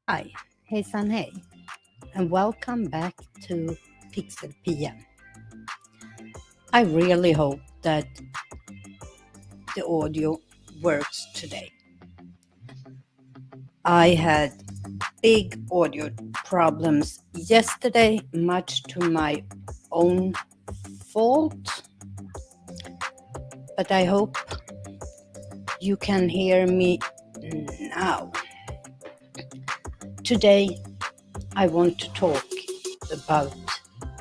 Hi, hejsan hej, and welcome back to PixelPia. I really hope that the audio works today. I had big audio problems yesterday, much to my own fault, but I hope you can hear me now. Today, I want to talk about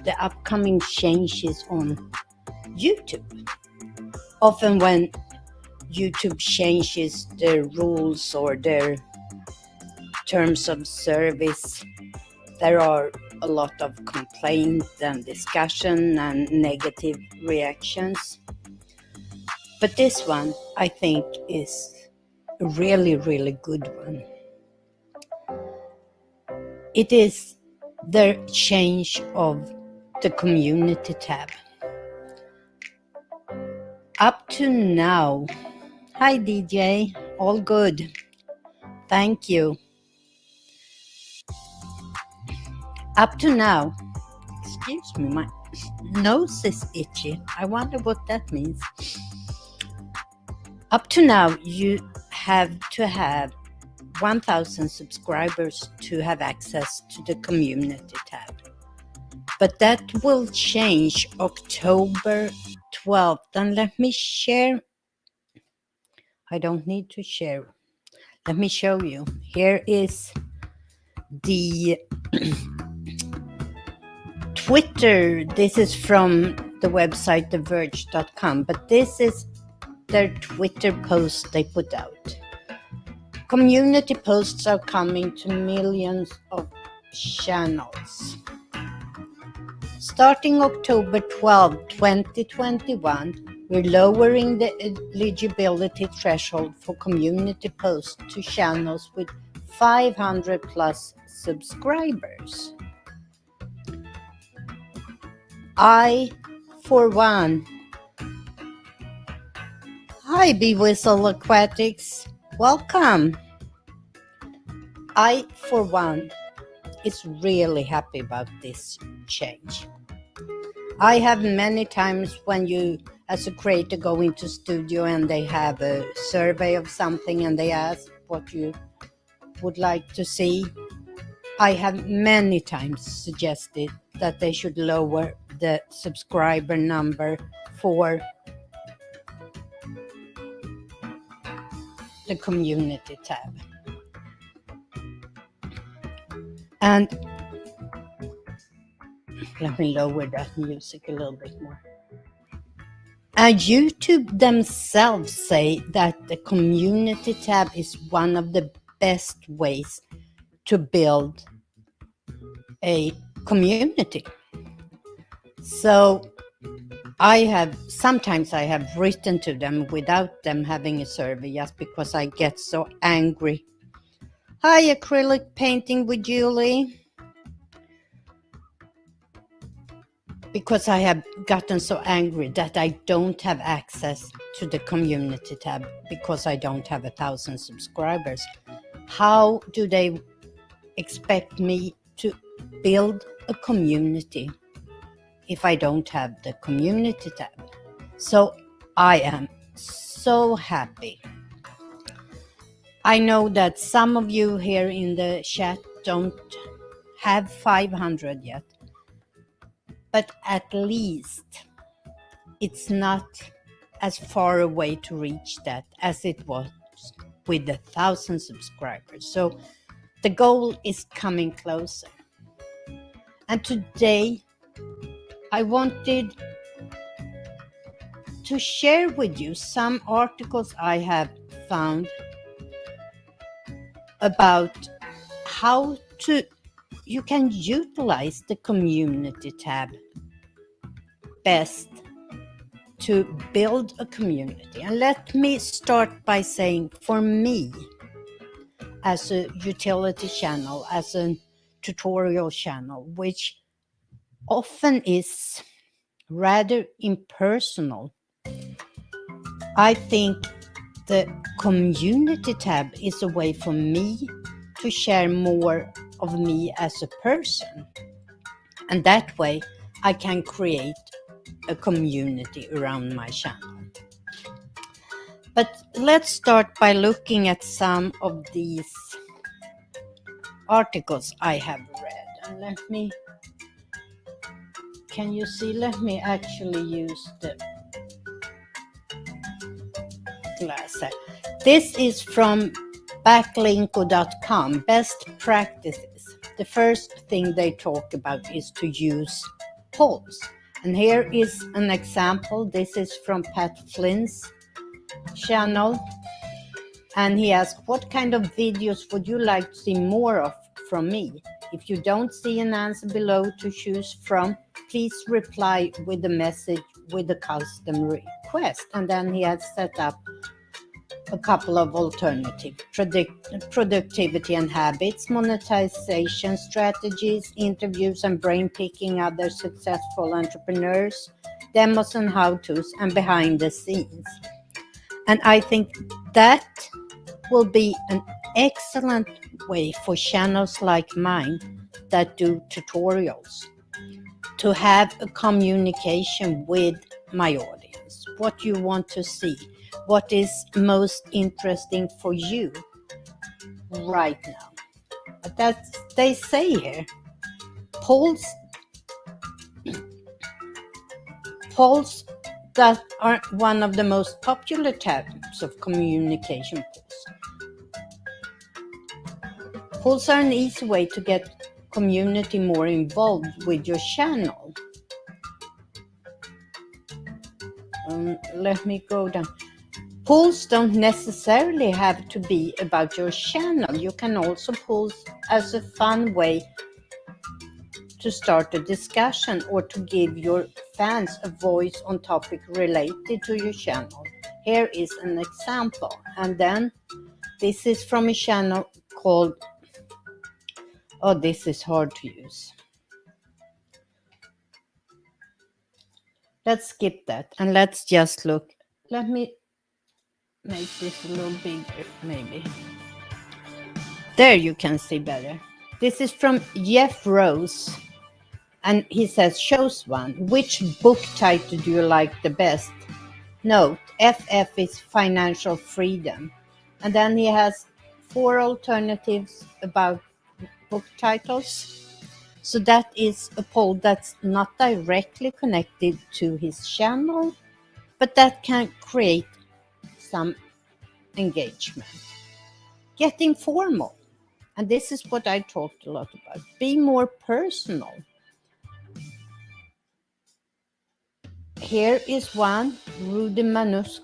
the upcoming changes on YouTube. Often when YouTube changes their rules or their terms of service, there are a lot of complaints and discussion and negative reactions. But this one, I think, is a really, really good one. It is the change of the community tab. Up to now, hi DJ, all good. Thank you. Up to now, excuse me, my nose is itchy. I wonder what that means. Up to now, you have to have 1,000 subscribers to have access to the community tab. But that will change October 12th. And let me share. I don't need to share. Let me show you. Here is the Twitter. This is from the website theverge.com, but this is their Twitter post they put out. Community posts are coming to millions of channels. Starting October 12, 2021, we're lowering the eligibility threshold for community posts to channels with 500 plus subscribers. I, for one, hi B-Whistle Aquatics, welcome. I, for one, is really happy about this change. I have many times when you, as a creator, go into studio and they have a survey of something and they ask what you would like to see. I have many times suggested that they should lower the subscriber number for the community tab. And let me lower that music a little bit more. And YouTube themselves say that the community tab is one of the best ways to build a community. So sometimes I have written to them without them having a survey just because I get so angry. Hi, acrylic painting with Julie. Because I have gotten so angry that I don't have access to the community tab because I don't have 1,000 subscribers. How do they expect me to build a community if I don't have the community tab? So I am so happy. I know that some of you here in the chat don't have 500 yet. But at least it's not as far away to reach that as it was with 1,000 subscribers. So the goal is coming closer. And today I wanted to share with you some articles I have found about how you can utilize the community tab best to build a community. And let me start by saying, for me, as a utility channel, as a tutorial channel, which often is rather impersonal, I think the community tab is a way for me to share more of me as a person. And that way I can create a community around my channel. But let's start by looking at some of these articles I have read. And can you see? Let me actually use the glass. This is from backlinko.com, best practices. The first thing they talk about is to use polls. And here is an example. This is from Pat Flynn's channel. And he asked, what kind of videos would you like to see more of from me? If you don't see an answer below to choose from, please reply with a message with a custom request. And then he has set up a couple of alternative productivity and habits, monetization strategies, interviews and brain picking other successful entrepreneurs, demos and how-tos, and behind the scenes. And I think that will be an excellent way for channels like mine that do tutorials to have a communication with my audience. What you want to see, what is most interesting for you right now. But that's they say here, polls that are one of the most popular types of communication polls. Polls are an easy way to get community more involved with your channel. Let me go down. Polls don't necessarily have to be about your channel. You can also post as a fun way to start a discussion or to give your fans a voice on topic related to your channel. Here is an example. And then this is from a channel called, oh, this is hard to use. Let's skip that and let's just look. Let me make this a little bigger, maybe. There you can see better. This is from Jeff Rose. And he says, choose one. Which book title do you like the best? Note, FF is financial freedom. And then he has 4 alternatives about book titles. So that is a poll that's not directly connected to his channel, but that can create some engagement. Getting formal. And this is what I talked a lot about. Be more personal. Here is one, Rudy Mancuso,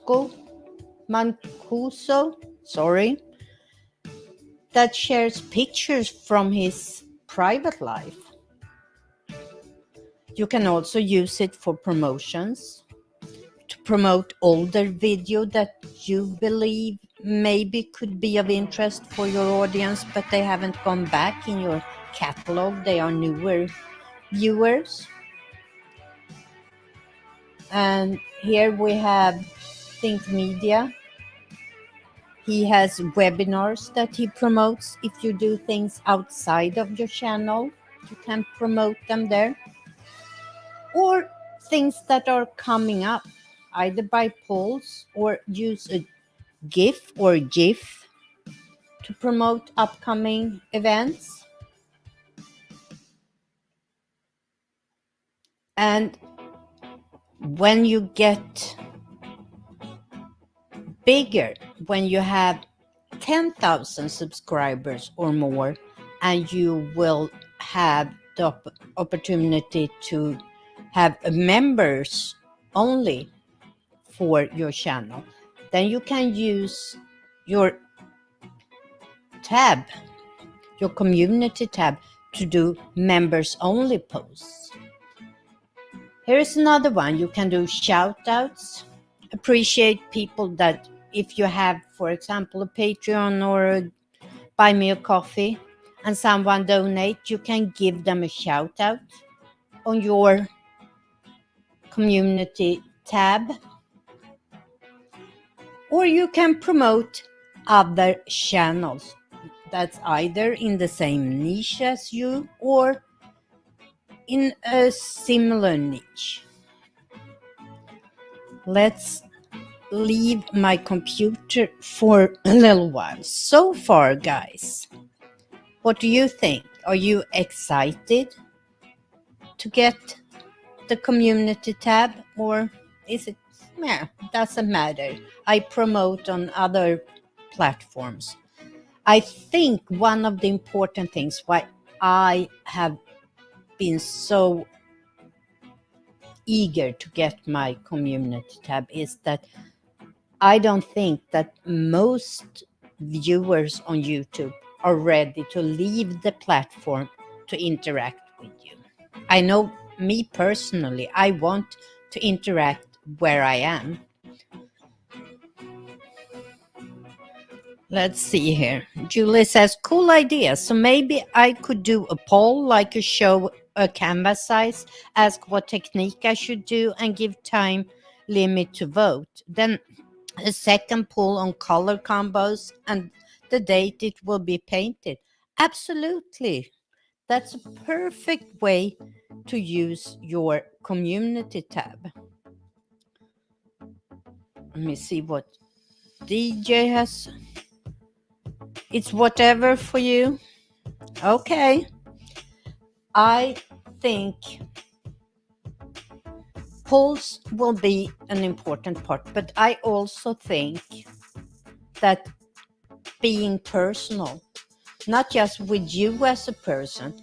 that shares pictures from his private life. You can also use it for promotions, to promote older video that you believe maybe could be of interest for your audience, but they haven't gone back in your catalog. They are newer viewers. And here we have Think Media. He has webinars that he promotes. If you do things outside of your channel, you can promote them there. Or things that are coming up, either by polls or use a GIF or GIF to promote upcoming events. And when you get bigger, when you have 10,000 subscribers or more, and you will have the opportunity to have members only for your channel, then you can use your tab, your community tab, to do members only posts. Here's another one. You can do shout outs. Appreciate people that if you have, for example, a Patreon or a Buy Me a Coffee and someone donate, you can give them a shout out on your community tab. Or you can promote other channels that's either in the same niche as you or in a similar niche. Let's leave my computer for a little while. So far, guys, what do you think? Are you excited to get the community tab, or is it, doesn't matter? I promote on other platforms. I think one of the important things why I have been so eager to get my community tab is that I don't think that most viewers on YouTube are ready to leave the platform to interact with you. I know me personally, I want to interact where I am. Let's see here. Julie says, cool idea. So maybe I could do a poll, like a show a canvas size, ask what technique I should do, and give time limit to vote. Then a second poll on color combos and the date it will be painted. Absolutely. That's a perfect way to use your community tab. Let me see what DJ has. It's whatever for you. Okay. I think polls will be an important part, but I also think that being personal, not just with you as a person,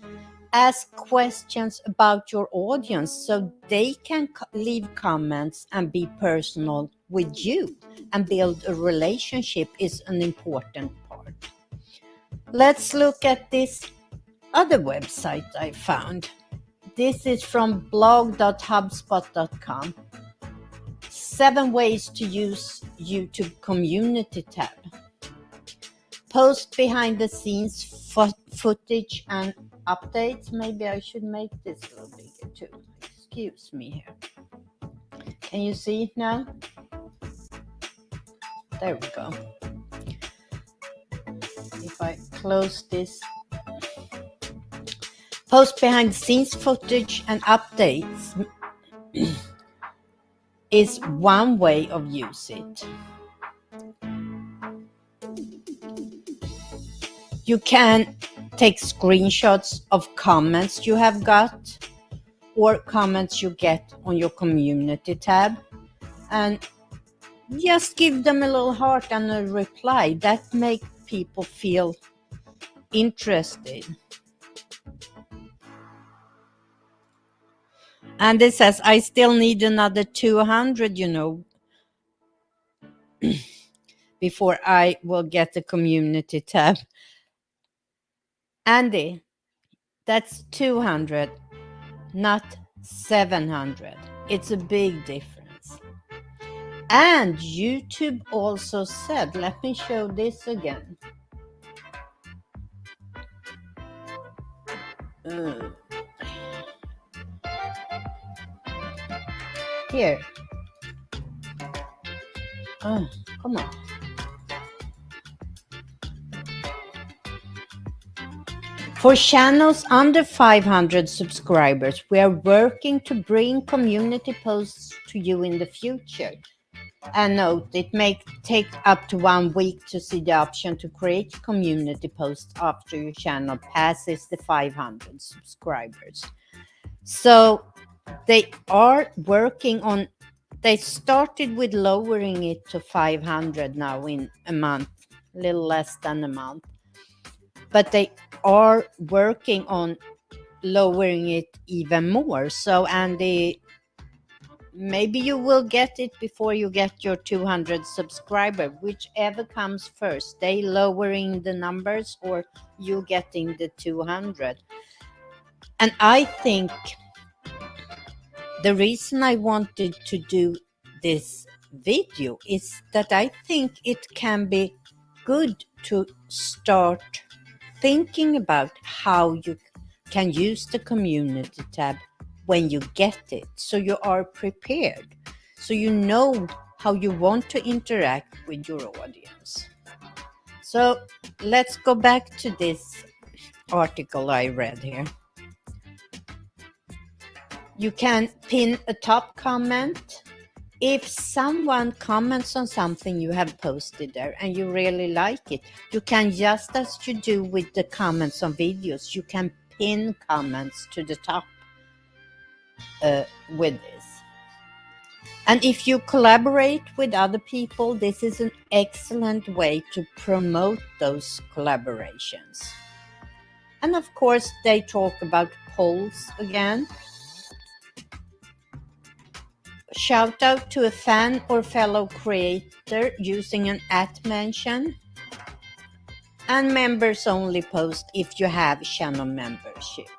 ask questions about your audience so they can leave comments and be personal with you, and build a relationship is an important part. Let's look at this other website I found. This is from blog.hubspot.com. 7 ways to use YouTube community tab. Post behind the scenes footage and updates. Maybe I should make this a little bigger too. Excuse me here. Can you see it now? There we go. If I close this. Post behind the scenes footage and updates is one way of use it. You can take screenshots of comments you have got or comments you get on your community tab and just give them a little heart and a reply. That makes people feel interested. And it says, I still need another 200, before I will get the community tab. Andy, that's 200, not 700. It's a big difference. And YouTube also said, let me show this again. Here. Come on. For channels under 500 subscribers, we are working to bring community posts to you in the future. And note, it may take up to 1 week to see the option to create community posts after your channel passes the 500 subscribers. So they are working on, they started with lowering it to 500 now in a month, a little less than a month. But they are working on lowering it even more. So, Andy, maybe you will get it before you get your 200 subscriber, whichever comes first, they lowering the numbers or you getting the 200. And I think the reason I wanted to do this video is that I think it can be good to start thinking about how you can use the community tab when you get it, so you are prepared, so you know how you want to interact with your audience. So let's go back to this article I read here. You can pin a top comment. If someone comments on something you have posted there and you really like it, you can, just as you do with the comments on videos, you can pin comments to the top with this. And if you collaborate with other people, this is an excellent way to promote those collaborations. And of course, they talk about polls again. Shout out to a fan or fellow creator using an @ and members only post if you have channel membership.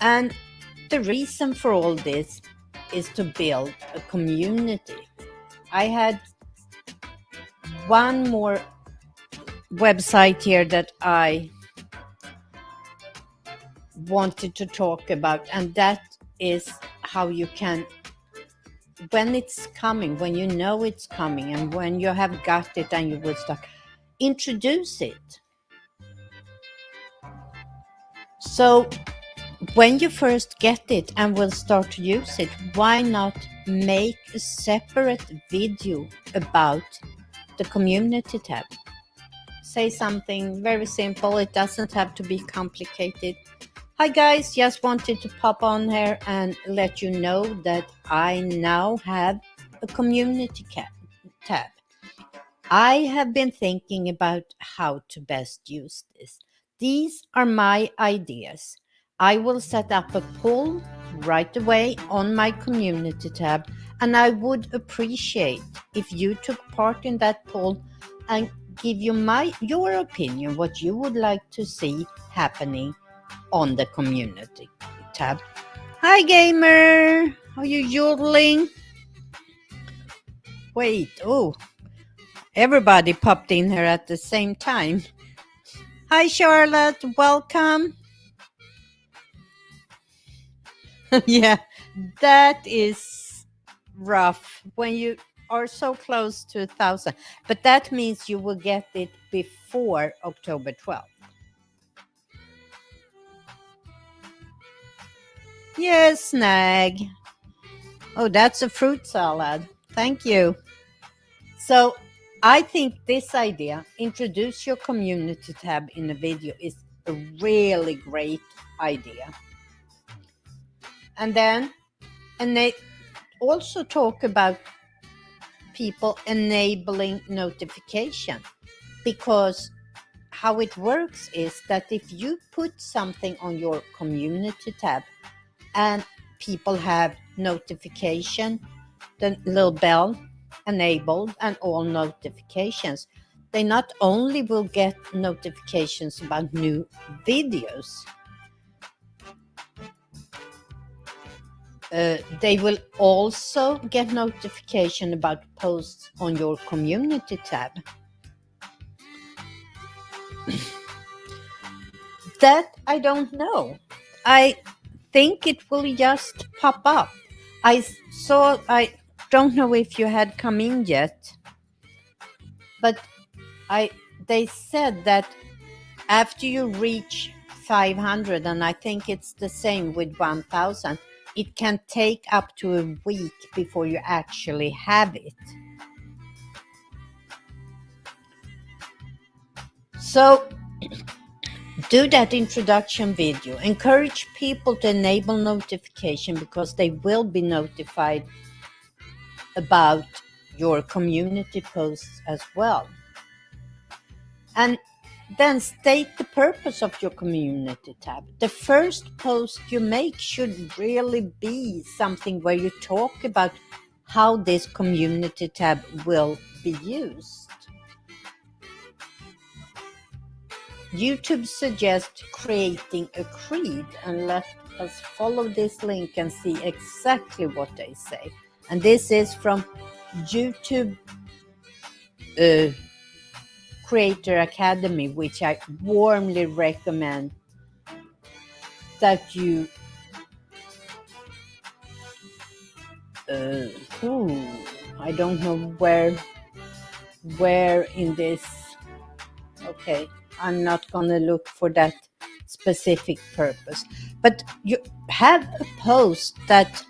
And the reason for all this is to build a community. I had one more website here that I wanted to talk about, and that is how you can, when it's coming, when you know it's coming, and when you have got it and you will start, introduce it. So when you first get it and will start to use it, why not make a separate video about the community tab? Say something very simple. It doesn't have to be complicated. Hi guys, just wanted to pop on here and let you know that I now have a community tab. I have been thinking about how to best use this. These are my ideas. I will set up a poll right away on my community tab, and I would appreciate if you took part in that poll and give your opinion, what you would like to see happening on the community tab. Hi gamer, are you yodeling? Wait, oh, everybody popped in here at the same time. Hi Charlotte, welcome. Yeah, that is rough when you are so close to 1,000, but that means you will get it before October 12th. Yes, Snag. Oh, that's a fruit salad. Thank you. So I think this idea, introduce your community tab in a video, is a really great idea. And then, and they also talk about people enabling notification, because how it works is that if you put something on your community tab and people have notification, the little bell enabled and all notifications, they not only will get notifications about new videos, they will also get notification about posts on your community tab. That I don't know. I think it will just pop up. I don't know if you had come in yet, but they said that after you reach 500, and I think it's the same with 1,000, it can take up to a week before you actually have it. So do that introduction video. Encourage people to enable notification, because they will be notified about your community posts as well. And then state the purpose of your community tab. The first post you make should really be something where you talk about how this community tab will be used. YouTube suggests creating a creed, and let us follow this link and see exactly what they say. And this is from YouTube Creator Academy, which I warmly recommend that you I don't know where where in this, okay, I'm not gonna look for that specific purpose, but you have a post that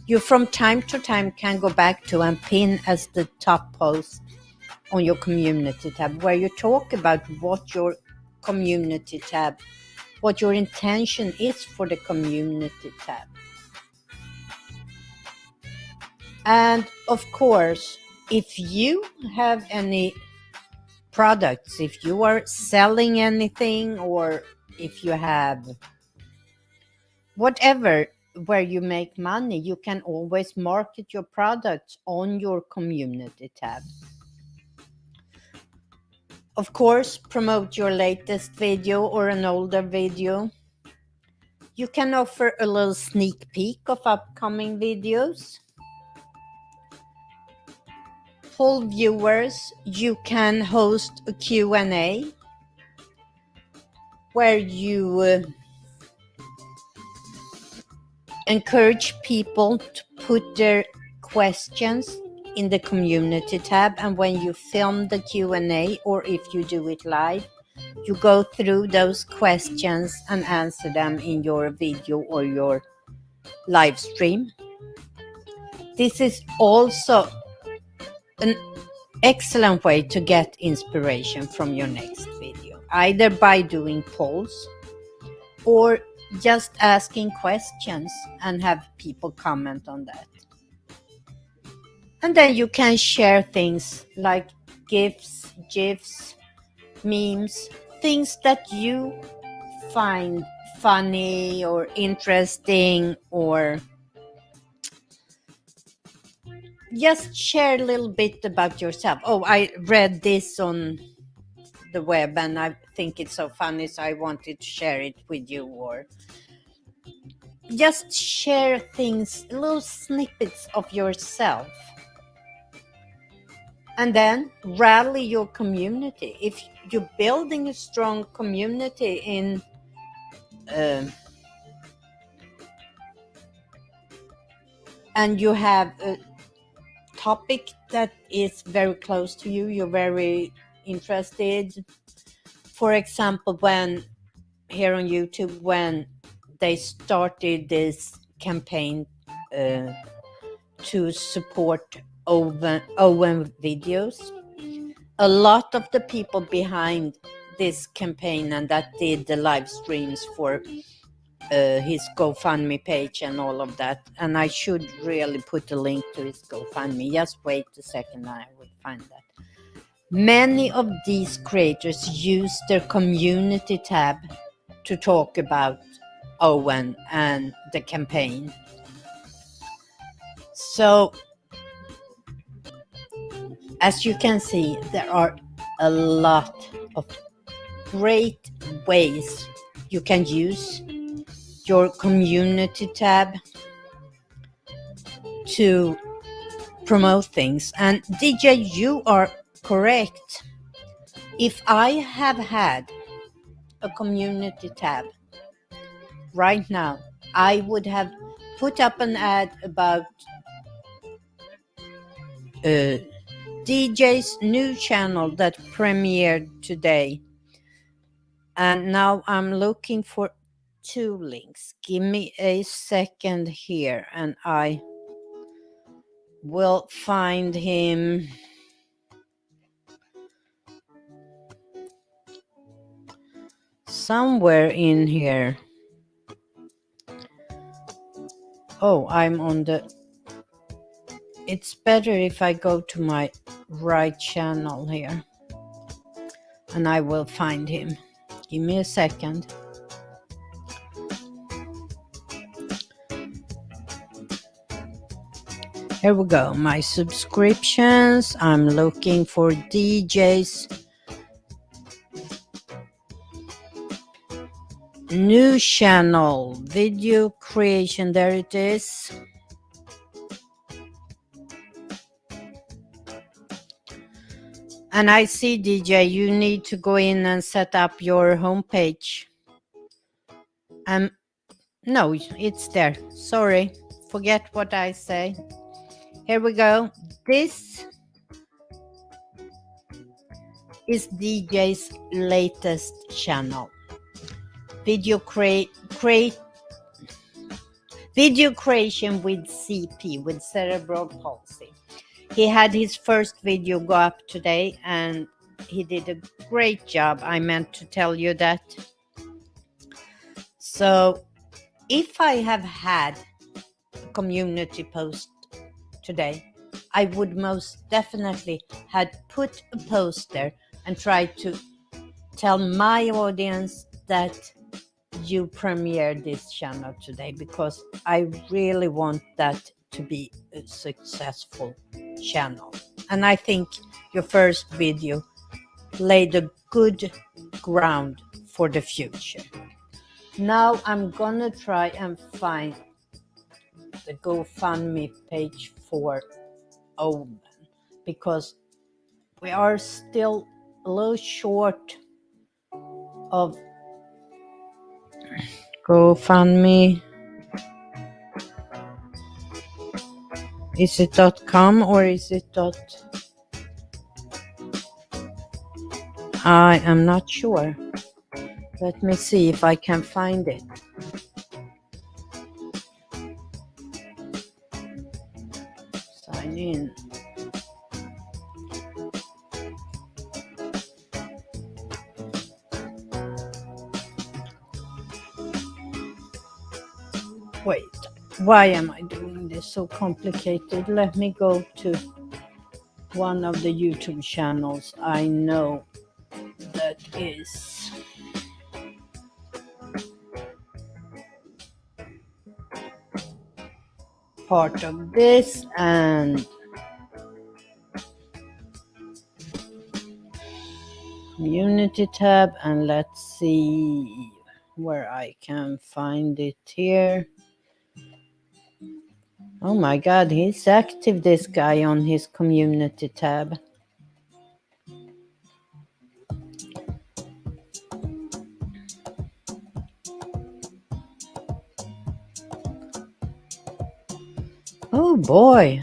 you from time to time can go back to and pin as the top post on your community tab, where you talk about what your community tab, what your intention is for the community tab. And of course, if you have any products, if you are selling anything, or if you have whatever where you make money, you can always market your products on your community tab. Of course, promote your latest video or an older video. You can offer a little sneak peek of upcoming videos. Poll viewers, you can host a Q&A where you encourage people to put their questions in the community tab, and when you film the Q&A, or if you do it live, you go through those questions and answer them in your video or your live stream. This is also an excellent way to get inspiration from your next video, either by doing polls or just asking questions and have people comment on that. And then you can share things like GIFs, GIFs, memes, things that you find funny or interesting, or just share a little bit about yourself. Oh, I read this on the web and I think it's so funny, so I wanted to share it with you. Or just share things, little snippets of yourself. And then rally your community. If you're building a strong community in and you have a topic that is very close to you, you're very interested. For example, when here on YouTube, when they started this campaign to support OM videos, a lot of the people behind this campaign and that did the live streams for his GoFundMe page and all of that, and I should really put a link to his GoFundMe. Just wait a second, I will find that. Many of these creators use their community tab to talk about Owen and the campaign. So, as you can see, there are a lot of great ways you can use your community tab to promote things. And DJ, you are correct. If I have had a community tab right now, I would have put up an ad about DJ's new channel that premiered today. And now I'm looking for 2 links. Give me a second here and I will find him. Somewhere in here. Oh, I'm on the... It's better if I go to my right channel here. And I will find him. Give me a second. Here we go. My subscriptions. I'm looking for DJ's new channel. Video creation. There it is. And I see, DJ, you need to go in and set up your homepage. No, it's there. Sorry. Forget what I say. Here we go. This is DJ's latest channel. Video creation with CP, with cerebral palsy. He had his first video go up today and he did a great job. I meant to tell you that. So if I have had a community post today, I would most definitely had put a post there and tried to tell my audience that you premiered this channel today, because I really want that to be a successful channel. And I think your first video laid a good ground for the future. Now I'm gonna try and find the GoFundMe page for Owen, because we are still a little short of GoFundMe. Is it .com or is it I am not sure. Let me see if I can find it. Sign in. Wait, why am I doing this so complicated? Let me go to one of the YouTube channels I know that is part of this, and community tab, and let's see where I can find it here. Oh my god, he's active, this guy, on his community tab. Oh boy.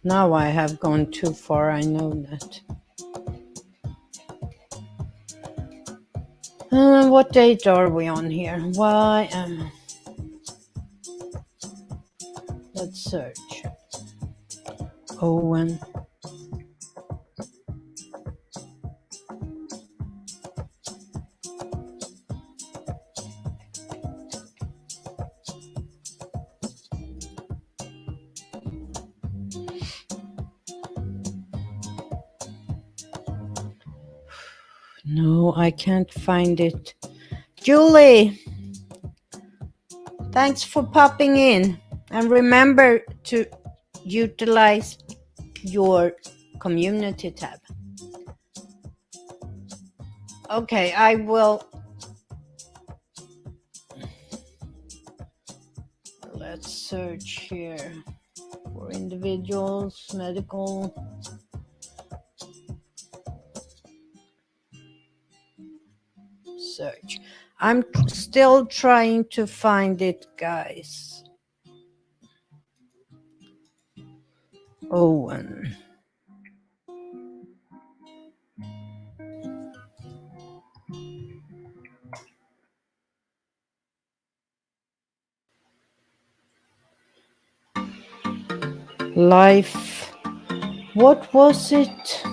Now I have gone too far, I know that. What date are we on here? Let's search. Owen. No, I can't find it. Julie, thanks for popping in. And remember to utilize your community tab. Okay, I will. Let's search here for individuals, medical. Search. I'm still trying to find it, guys. Owen. Life. What was it?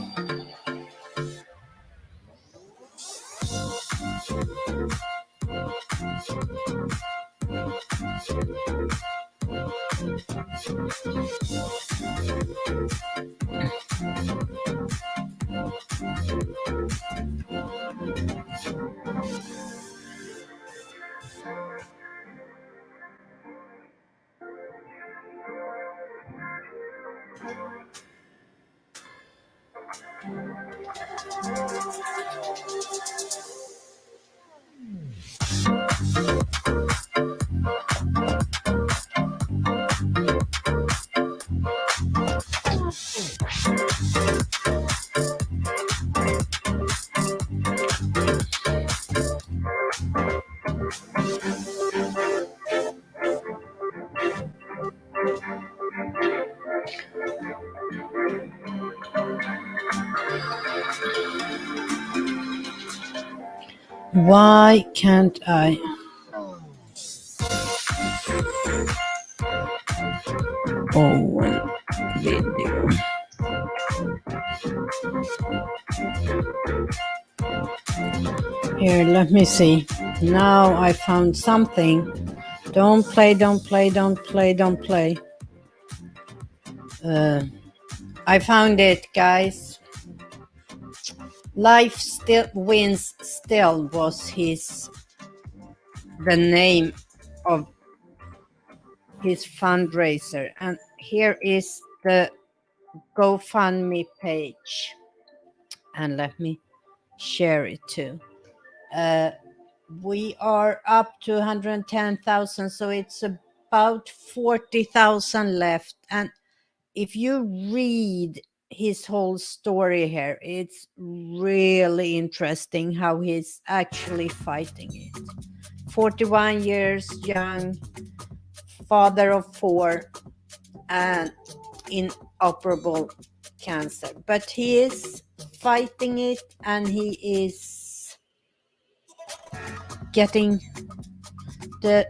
Why can't I? Oh, video. Here, let me see. Now I found something. Don't play, don't play, don't play, don't play. I found it, guys. Life still wins. Still was the name of his fundraiser, and here is the GoFundMe page, and let me share it too. We are up to 110,000, so it's about 40,000 left. And if you read his whole story here, it's really interesting how he's actually fighting it. 41 years young, father of 4, and inoperable cancer. But he is fighting it, and he is getting the,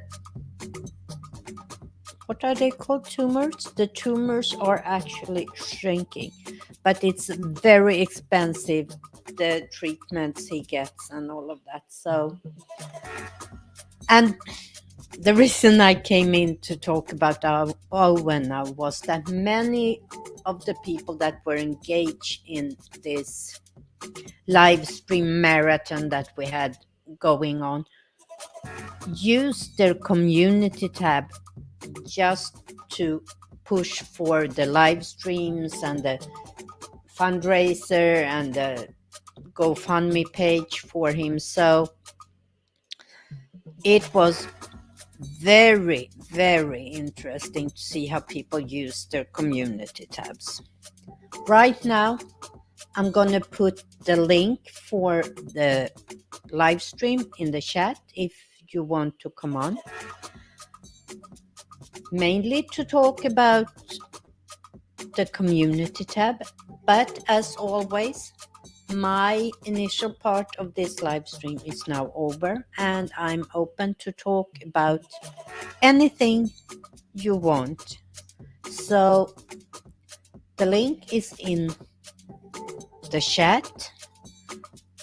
what are they called, tumors? The tumors are actually shrinking, but it's very expensive, the treatments he gets and all of that. So, and the reason I came in to talk about Owen now was that many of the people that were engaged in this live stream marathon that we had going on used their community tab just to push for the live streams and the fundraiser and the GoFundMe page for him. So it was very, very interesting to see how people use their community tabs. Right now, I'm going to put the link for the live stream in the chat if you want to come on. Mainly to talk about the community tab, but as always, my initial part of this live stream is now over, and I'm open to talk about anything you want. So the link is in the chat,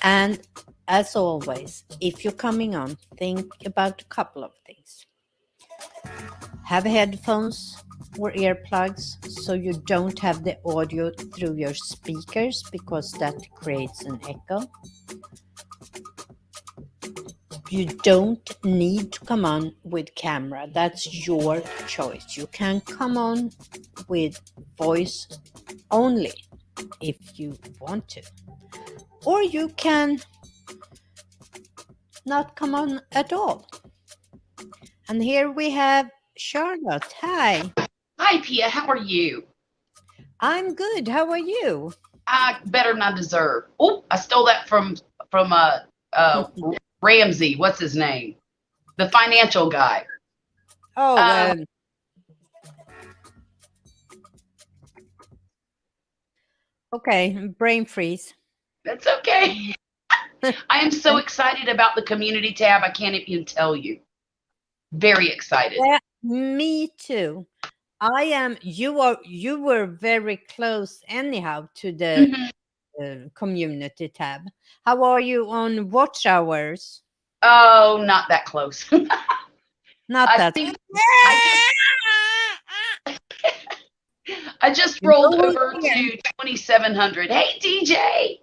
and as always, if you're coming on, think about a couple of things. Have headphones or earplugs so you don't have the audio through your speakers, because that creates an echo. You don't need to come on with camera. That's your choice. You can come on with voice only if you want to. Or you can not come on at all. And here we have Charlotte. Hi. Hi, Pia. How are you? I'm good. How are you? Better than I deserve. Oh, I stole that from Ramsey. What's his name? The financial guy. Oh, okay. Brain freeze. That's okay. I am so excited about the community tab. I can't even tell you. Very excited. Yeah, me too. I am. You were very close anyhow to the community tab. How are you on watch hours? Oh, not that close. Not I that. think I just rolled over to 2,700. Hey, DJ.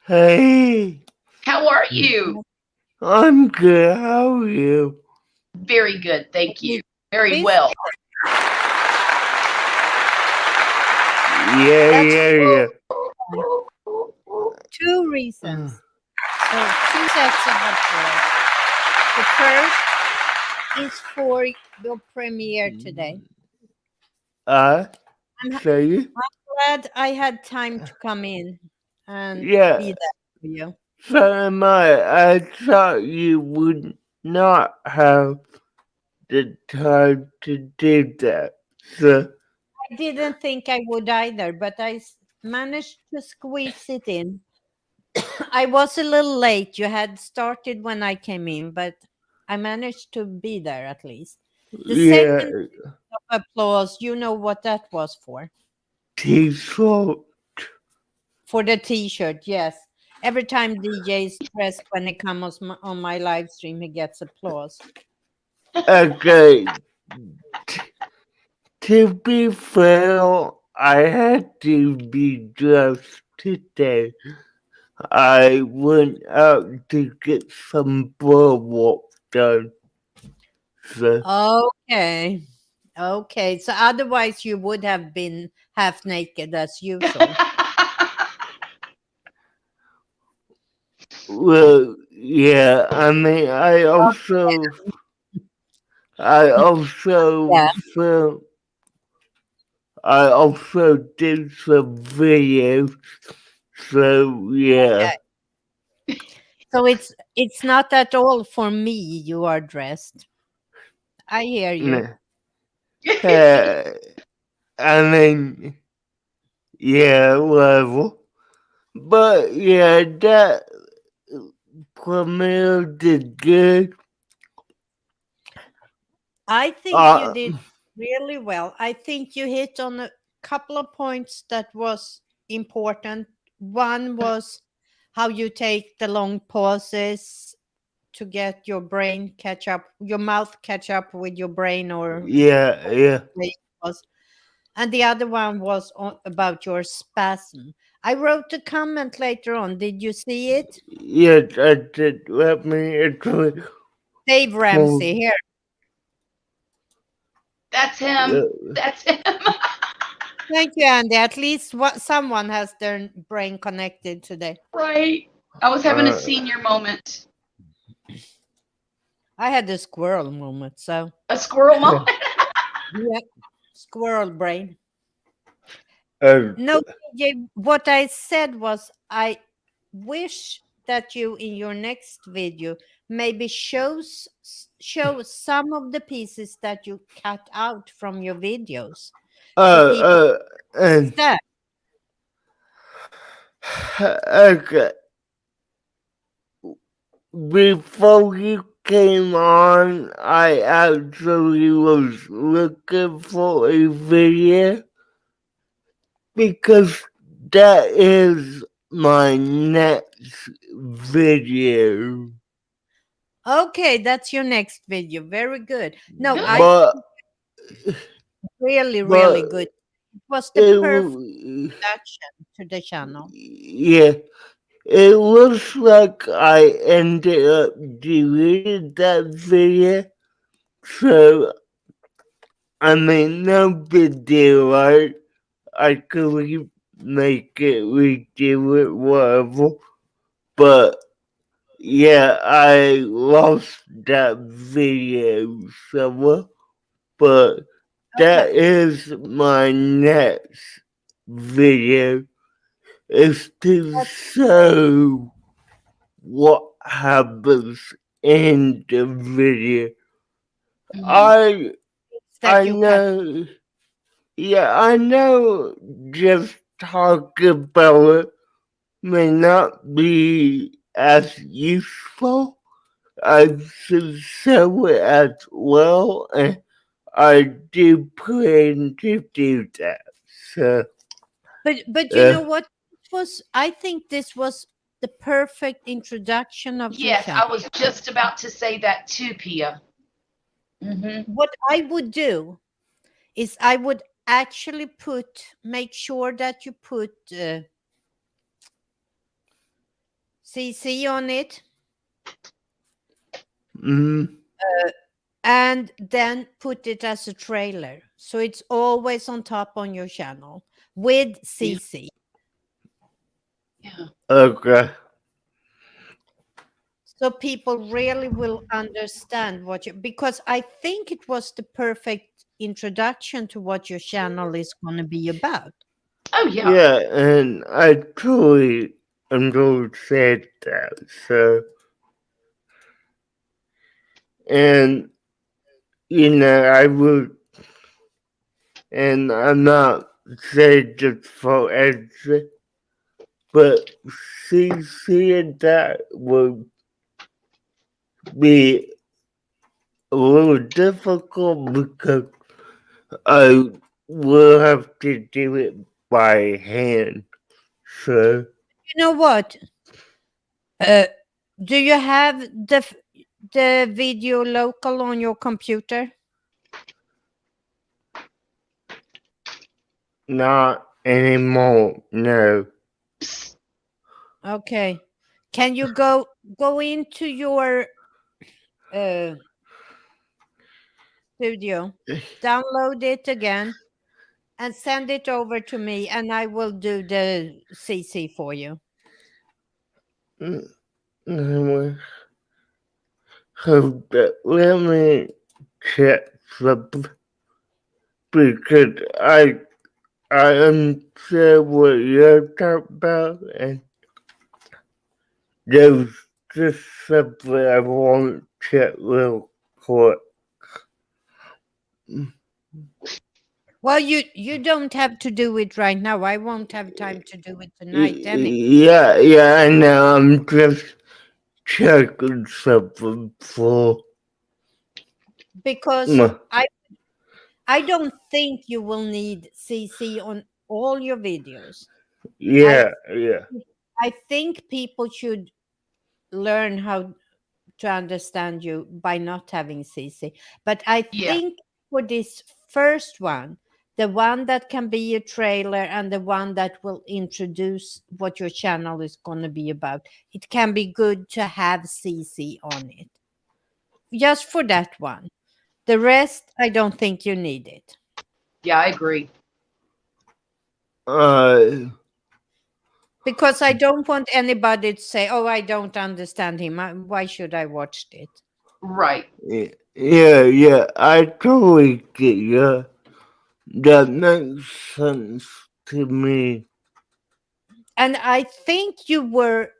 Hey, How are you? I'm good. How are you? Very good. Thank you. Very well. Yeah. 2 reasons. So 2 sets of applause. The first is for your premiere today. Say I'm glad I had time to come in and be yeah. there for you. So am I thought you would not have the time to do that. So I didn't think I would either, but I managed to squeeze it in. I was a little late. You had started when I came in, but I managed to be there at least. The Yeah, second applause, you know what that was for? t-shirt. For the T-shirt, yes. Every time DJ is dressed when he comes on my live stream, he gets applause. Okay, t- to be fair, I had to be dressed today. I went out to get some blood work done. So, Okay. Okay. So otherwise you would have been half naked as usual. well, yeah, I mean, I also Yeah. film, I also did some videos. So, yeah. Okay. So it's not at all for me you are dressed. I hear you. Nah. Uh, I mean, yeah, whatever. But yeah, that premiere did good. I think you Uh, did really well. I think you hit on a couple of points that was important. One was how you take the long pauses to get your brain catch up, your mouth catch up with your brain or yeah, yeah, way it was. And the other one was about your spasm. I wrote a comment later on. Did you see it? yes, I did. Let me actually Dave pull. Ramsey here. That's him. Uh, That's him. Thank you, Andy. At least someone has their brain connected today. Right. I was having a uh, senior moment, I had a squirrel moment, so a squirrel moment. yeah, squirrel brain. uh, No, TJ, what I said was I wish that you in your next video maybe show some of the pieces that you cut out from your videos so people and understand. okay, before you came on, I actually was looking for a video because that is my next video. Okay, that's your next video. Very good. No, I Good. But really, really but good. It was the it perfect was, introduction to the channel. yeah, it looks like I ended up deleting that video. So I mean, no big deal, right? I could make it, redo it, whatever. But yeah, I lost that video somewhere. But Okay. that is my next video, is to That's show what happens in the video. Hmm. I that I you cut. know, yeah, I know. Just talk about it may not be as useful. I should show it as well, and I do plan to do that. So, But you uh, know what? It was I think this was the perfect introduction of your Yes, channel. I was just about to say that too, Pia. Hmm. What I would do is I would actually make sure that you put CC on it mm, and then put it as a trailer. So it's always on top on your channel with Yeah. CC. Yeah. okay. So people really will understand what you, because I think it was the perfect introduction to what your channel is going to be about. Oh yeah. Yeah, and I totally understand that. So, and I would, and I'm not saying just for exit. but seeing that would be a little difficult because I will have to do it by hand. So You know what? Uh, do you have the video local on your computer? not anymore. No. Okay. Can you go into your uh, studio, download it again, and send it over to me, and I will do the CC for you. Mm, let me check the because I understand what you're talking about, and there's just something I want to check real quick. Well, you don't have to do it right now. I won't have time to do it tonight anyway. Yeah, I know. I'm just checking something for Because my, I don't think you will need CC on all your videos. I yeah. I think people should learn how to understand you by not having CC. But I Yeah, think for this first one, the one that can be a trailer and the one that will introduce what your channel is going to be about, it can be good to have CC on it. Just for that one. The rest, I don't think you need it. yeah, I agree. Uh, Because I don't want anybody to say, oh, I don't understand him. Why should I watch it? Right. yeah. I totally get you. That makes sense to me. And I think you were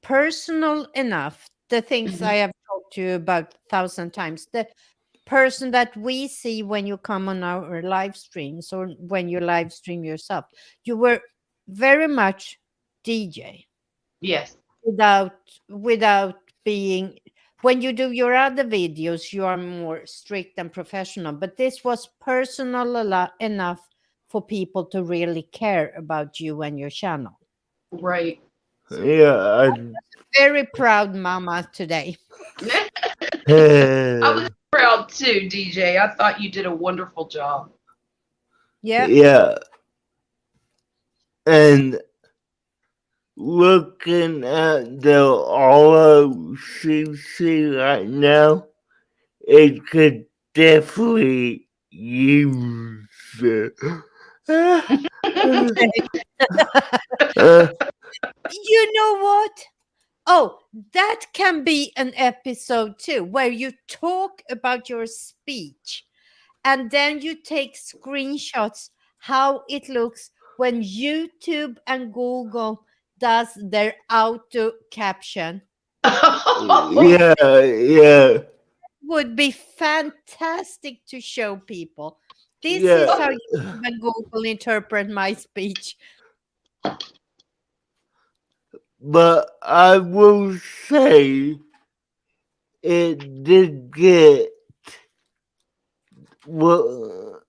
personal enough. The things Mhm. I have talked to you about 1,000 times. The person that we see when you come on our live streams or when you live stream yourself, you were very much DJ Yes. without being. When you do your other videos, you are more strict and professional, but this was personal enough for people to really care about you and your channel. Right. Yeah, Very proud mama today. I was proud too, DJ. I thought you did a wonderful job. Yeah. yeah. And looking at the ROCC right now, it could definitely use uh, You know what? Oh, that can be an episode too, where you talk about your speech and then you take screenshots how it looks when YouTube and Google does their auto caption. yeah, Would be fantastic to show people. This is yeah. how YouTube and Google interpret my speech. But I will say it did get well,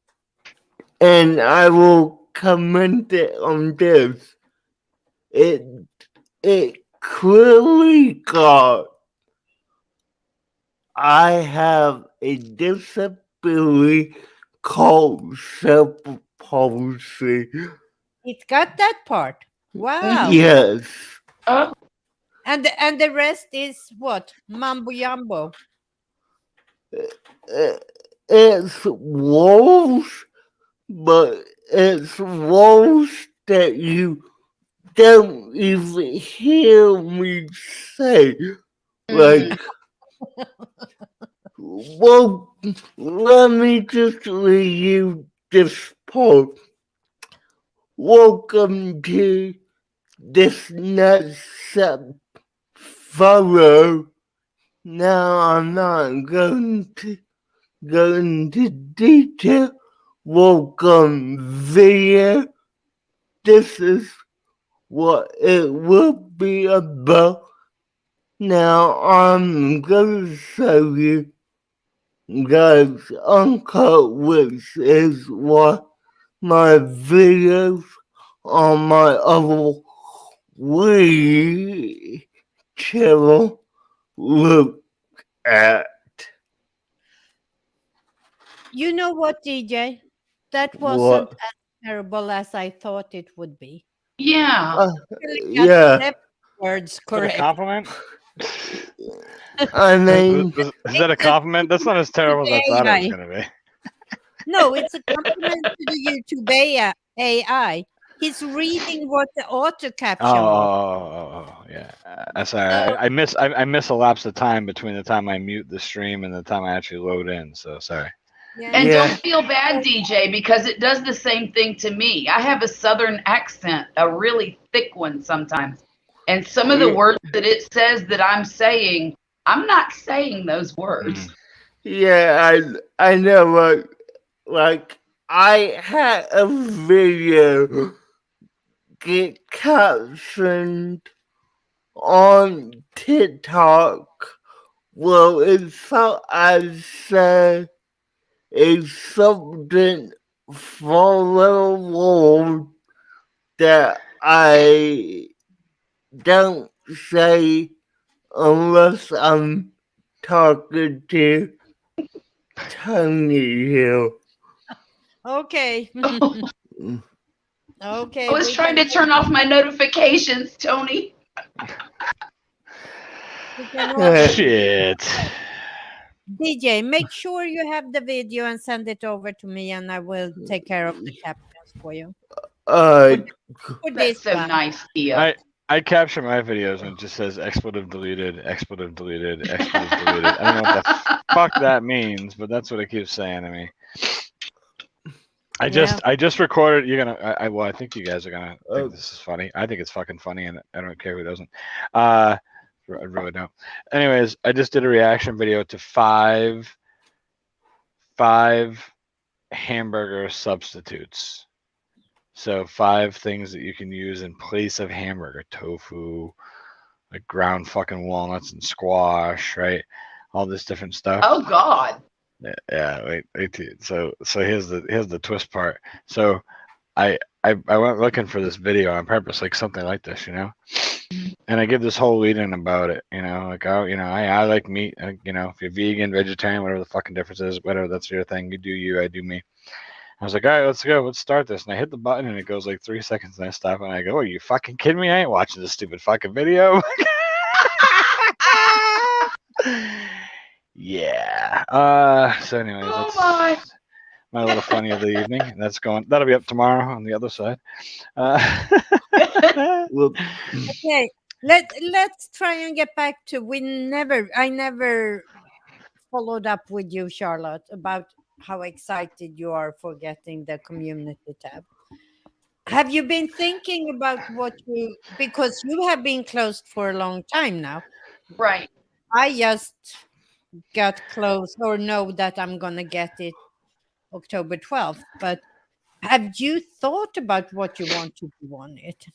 and I will comment it on this. It it clearly got I have a disability called cerebral palsy. It got that part. Wow. Yes. Oh, And the rest is what? Mambo Yambo. Uh, It's walls, but it's walls that you don't even hear me say. mm. Like, well, let me just read you this part. Welcome to this next photo. Now I'm not going to go into detail. Welcome video. This is what it will be about. Now I'm gonna show you guys uncut, which is what my videos on my other Wii channel look at. You know what, DJ? That wasn't What? as terrible as I thought it would be. Yeah. Really got Yeah, the words Is that a correct. compliment? I mean, Is that a compliment? That's not as terrible as I thought it was AI. going to be. No, it's a compliment to the YouTube AI. He's reading what the auto caption was. Yeah. Sorry, I miss a lapse of time between the time I mute the stream and the time I actually load in. So sorry. Yeah. And Yeah. don't feel bad, DJ, because it does the same thing to me. I have a Southern accent, a really thick one sometimes. And some of the Yeah. words that it says that I'm saying, I'm not saying those words. yeah, I know, like I had a video get captioned on TikTok. Well, it felt as it's something from the world that I don't say unless I'm talking to Tony here. Okay. Okay. I was we trying can- to turn off my notifications, Tony. we can all- Shit. DJ, make sure you have the video and send it over to me, and I will take care of the captions for you. Uh, For this That's so one. nice, Tia. I capture my videos and it just says expletive deleted, expletive deleted, expletive deleted. I don't know what the fuck that means, but that's what it keeps saying to me. I just recorded. You're gonna. I think you guys are gonna think this is funny. I think it's fucking funny, and I don't care who doesn't. I really don't. Anyways, I just did a reaction video to five hamburger substitutes. So 5 things that you can use in place of hamburger: tofu, like ground fucking walnuts and squash, right? All this different stuff. Oh, God. Yeah, wait. So here's the twist part. So I went looking for this video on purpose, like something like this, you know. And I give this whole lead in about it, you know, like, oh, you know, I like meat, you know, if you're vegan, vegetarian, whatever the fucking difference is, whatever, that's your thing. You do you, I do me. I was like, all right, let's go, let's start this. And I hit the button and it goes like 3 seconds and I stop and I go, are you fucking kidding me? I ain't watching this stupid fucking video. Yeah. So anyways, Oh, that's my little funny of the evening. And that'll be up tomorrow on the other side. look, Okay. Let's try and get back to I never followed up with you, Charlotte, about how excited you are for getting the community tab. Have you been thinking about because you have been closed for a long time now. Right. I just got close or know that I'm gonna get it October 12th, but have you thought about what you want to do on it?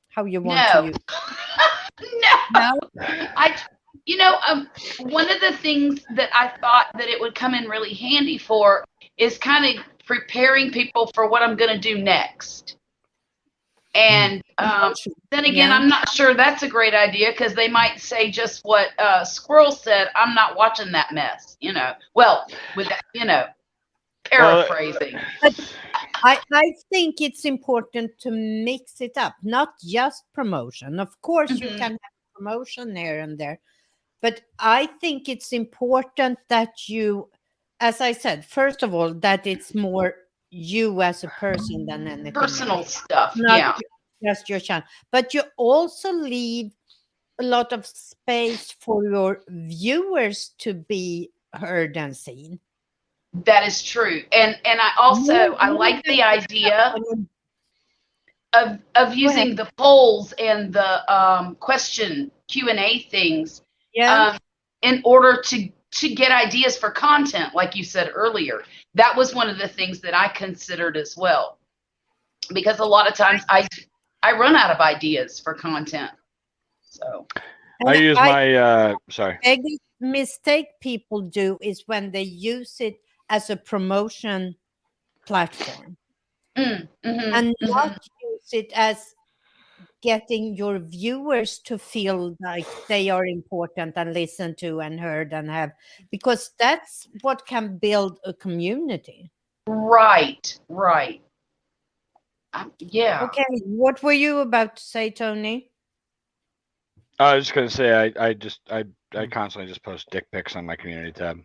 How you want to No. use No. No? One of the things that I thought that it would come in really handy for is kind of preparing people for what I'm going to do next. And then again, Yeah. I'm not sure that's a great idea because they might say just what Squirrel said. I'm not watching that mess, you know. Well, with that, you know, paraphrasing. I think it's important to mix it up, not just promotion. Of course, you Mhm. can have promotion there and there, but I think it's important that you, as I said, first of all, that it's more you as a person than anything Personal else. stuff, Not yeah. just your channel, but you also leave a lot of space for your viewers to be heard and seen. That is true. And I like the idea of using the polls and the question Q&A things in order to get ideas for content, like you said earlier. That was one of the things that I considered as well, because a lot of times I run out of ideas for content. So I And use my sorry. biggest mistake people do is when they use it as a promotion platform and not use it as getting your viewers to feel like they are important and listened to and heard and have, because that's what can build a community. right. Yeah. Okay, what were you about to say, Tony? I was just gonna say I constantly just post dick pics on my community tab.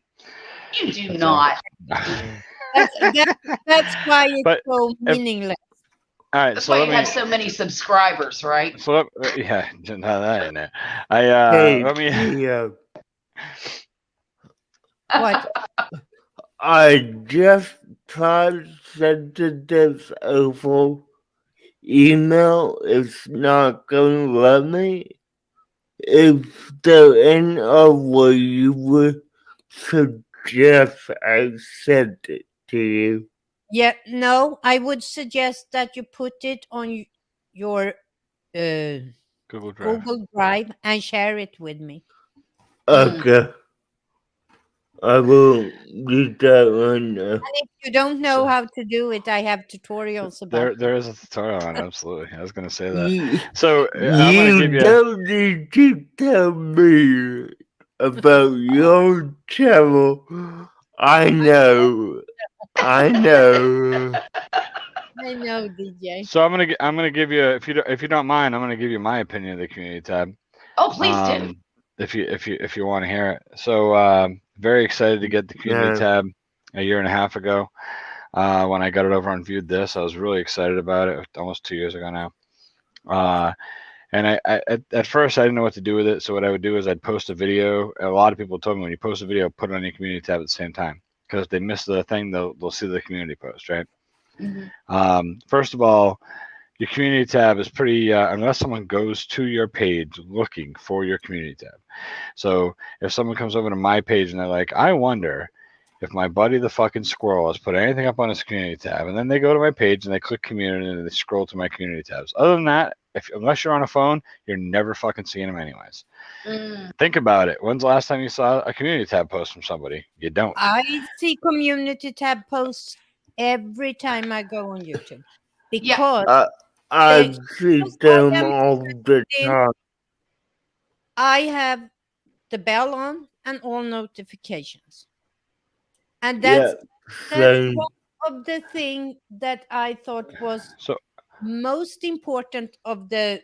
You do That's not. That's why it's But so meaningless. All right, That's so why let you me. have so many subscribers, right? So yeah, no, that ain't it. Hey, Let me. What? I just tried sending this over email. It's not going to let me. Is there any other way you would suggest I send it to you? Yeah, no, I would suggest that you put it on your Google Drive. Google Drive and share it with me. Okay. I will do that right now. And if you don't know how to do it, I have tutorials about There is a tutorial on it, absolutely. I was gonna say that. You, So I'm gonna give you. don't need to tell me about your channel. I know. I know, DJ. So I'm gonna give you, if you don't mind, I'm gonna give you my opinion of the community tab. Oh, please do. If you want to hear it. So very excited to get the community tab a year and a half ago. When I got it over on Viewed This, I was really excited about it. Almost 2 years ago now. And I at first I didn't know what to do with it. So what I would do is I'd post a video. A lot of people told me when you post a video, put it on your community tab at the same time, because if they miss the thing, they'll see the community post, right? First of all, your community tab is pretty, unless someone goes to your page looking for your community tab. So if someone comes over to my page and they're like, I wonder if my buddy the fucking squirrel has put anything up on his community tab, and then they go to my page and they click community and they scroll to my community tabs. Other than that, unless you're on a phone, you're never fucking seeing them anyways. Think about it. When's the last time you saw a community tab post from somebody? You don't. I see community tab posts every time I go on YouTube, because I see them all the time. I have the bell on and all notifications. And that's one of the things that I thought was most important of the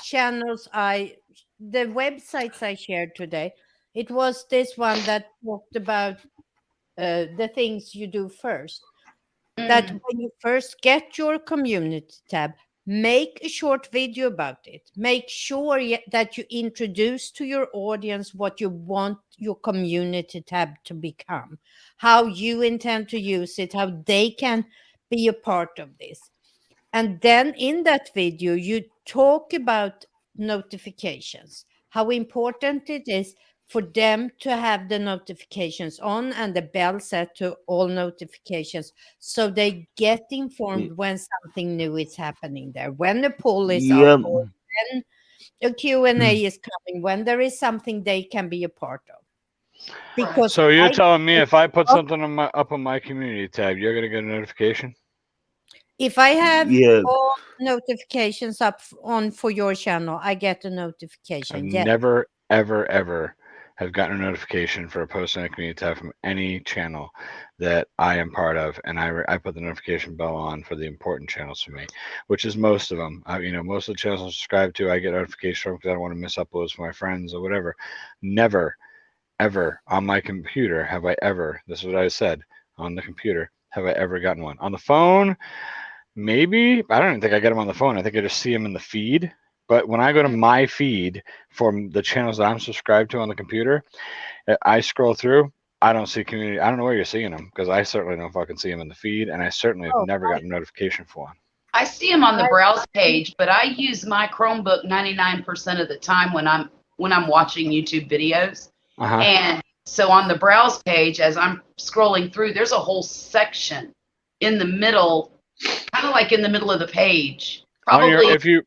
channels the websites I shared today. It was this one that talked about the things you do first. That when you first get your community tab, make a short video about it. Make sure that you introduce to your audience what you want your community tab to become, how you intend to use it, how they can be a part of this. And then in that video, you talk about notifications, how important it is for them to have the notifications on and the bell set to all notifications, so they get informed when something new is happening there, when the poll is up, or when a Q&A is coming, when there is something they can be a part of. Because so you're telling me if I put something up on my community tab, you're gonna get a notification? If I have all notifications up on for your channel, I get a notification. I've never, ever have gotten a notification for a post on a community tab from any channel that I am part of, and I put the notification bell on for the important channels for me, which is most of them. Most of the channels I'm subscribed to, I get notifications from because I don't want to miss uploads for my friends or whatever. Never, ever on my computer have I ever, this is what I said, on the computer have I ever gotten one. On the phone, maybe. I don't even think I get them on the phone. I think I just see them in the feed. But when I go to my feed from the channels that I'm subscribed to on the computer, I scroll through. I don't see community. I don't know where you're seeing them, because I certainly don't fucking see them in the feed, and I certainly have never gotten a notification for one. I see them on the browse page, but I use my Chromebook 99% of the time when I'm watching YouTube videos. And so on the browse page, as I'm scrolling through, there's a whole section in the middle, kind kind of like in the middle of the page. On your, Probably. if you